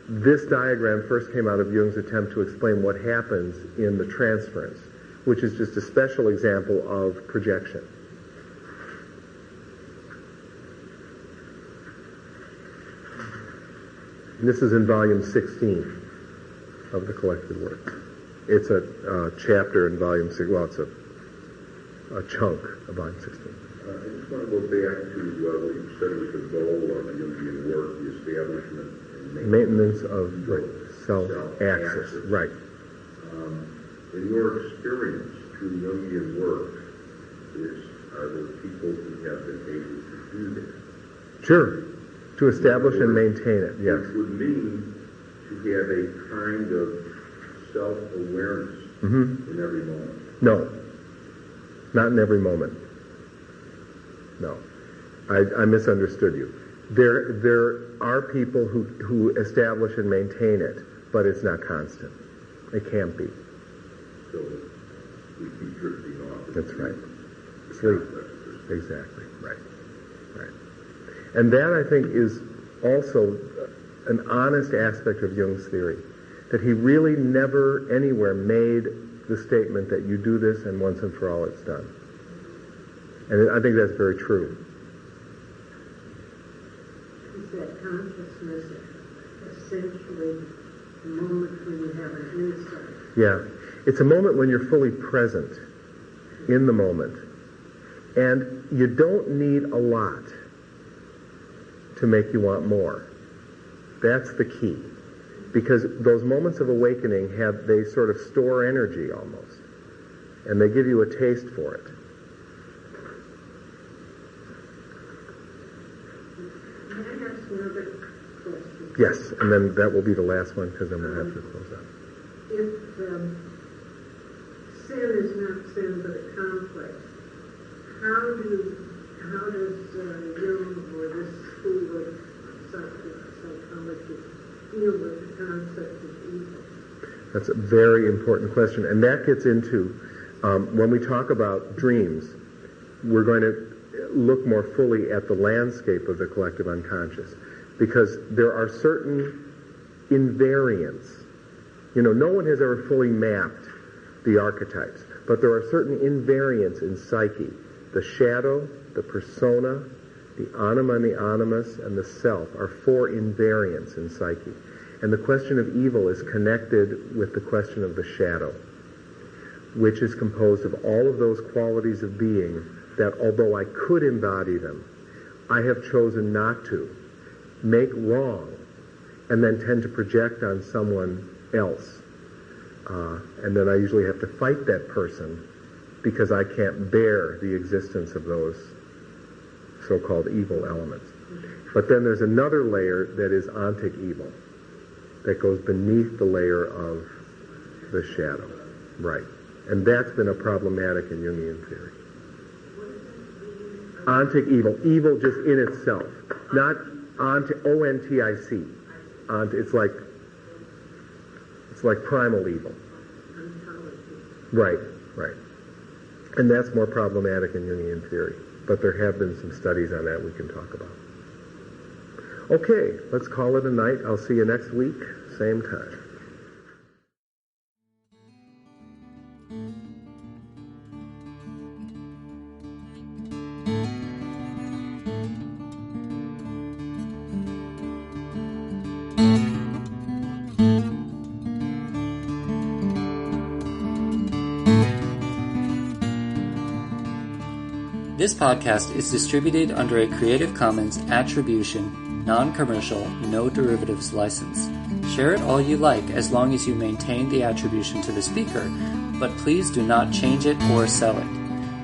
this diagram first came out of Jung's attempt to explain what happens in the transference, which is just a special example of projection. And this is in volume 16 of the collected works. It's a chapter in volume 6. Well, it's a chunk of volume 16. I just want to go back to what you said was the goal of the Jungian work, the establishment and maintenance of self-access. Right. In your experience through Jungian work, are there people who have been able to do that? Sure. To establish and maintain it, yes. Which would mean to have a kind of self-awareness in every moment. No. Not in every moment. No. I misunderstood you. There are people who establish and maintain it, but it's not constant. It can't be. So we keep drifting off. That's right. Sleep. Exactly. Right. Right. And that, I think, is also an honest aspect of Jung's theory, that he really never anywhere made the statement that you do this and once and for all it's done. And I think that's very true. Is that consciousness essentially the moment when you have an insight? Yeah. It's a moment when you're fully present in the moment. And you don't need a lot to make you want more. That's the key. Because those moments of awakening they sort of store energy almost. And they give you a taste for it. Can I ask another question? Yes, and then that will be the last one because then we'll have to close out. If sin is not sin but a complex, how does Jung or this school of psychology deal with the concept of evil? That's a very important question, and that gets into, when we talk about dreams, we're going to look more fully at the landscape of the collective unconscious, because there are certain invariants. No one has ever fully mapped the archetypes, but there are certain invariants in psyche. The shadow, the persona, the anima and the animus, and the self are 4 invariants in psyche. And the question of evil is connected with the question of the shadow, which is composed of all of those qualities of being that, although I could embody them, I have chosen not to, make wrong, and then tend to project on someone else. And then I usually have to fight that person because I can't bear the existence of those so-called evil elements. But then there's another layer that is ontic evil, that goes beneath the layer of the shadow. Right. And that's been a problematic in Jungian theory. Ontic evil. Evil just in itself. Not ontic, O-N-T-I-C. It's like primal evil. Right. And that's more problematic in Jungian theory. But there have been some studies on that we can talk about. Okay, let's call it a night. I'll see you next week, same time. This podcast is distributed under a Creative Commons Attribution, Non-Commercial, No Derivatives license. Share it all you like as long as you maintain the attribution to the speaker, but please do not change it or sell it.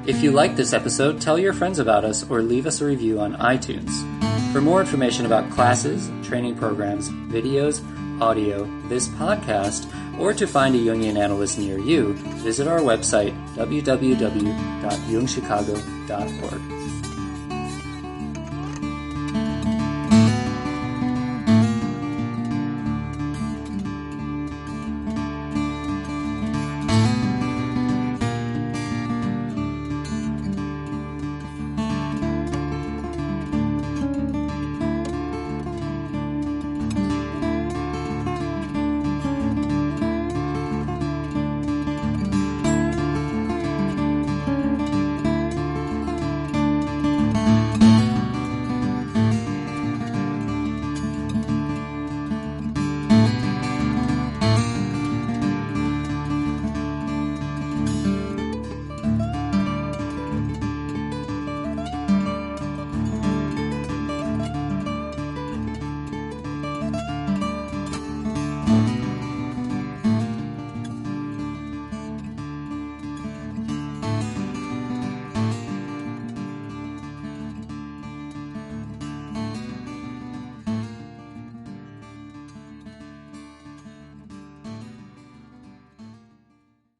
If you like this episode, tell your friends about us or leave us a review on iTunes. For more information about classes, training programs, videos, audio, this podcast, or to find a Jungian analyst near you, visit our website, www.jungchicago.org.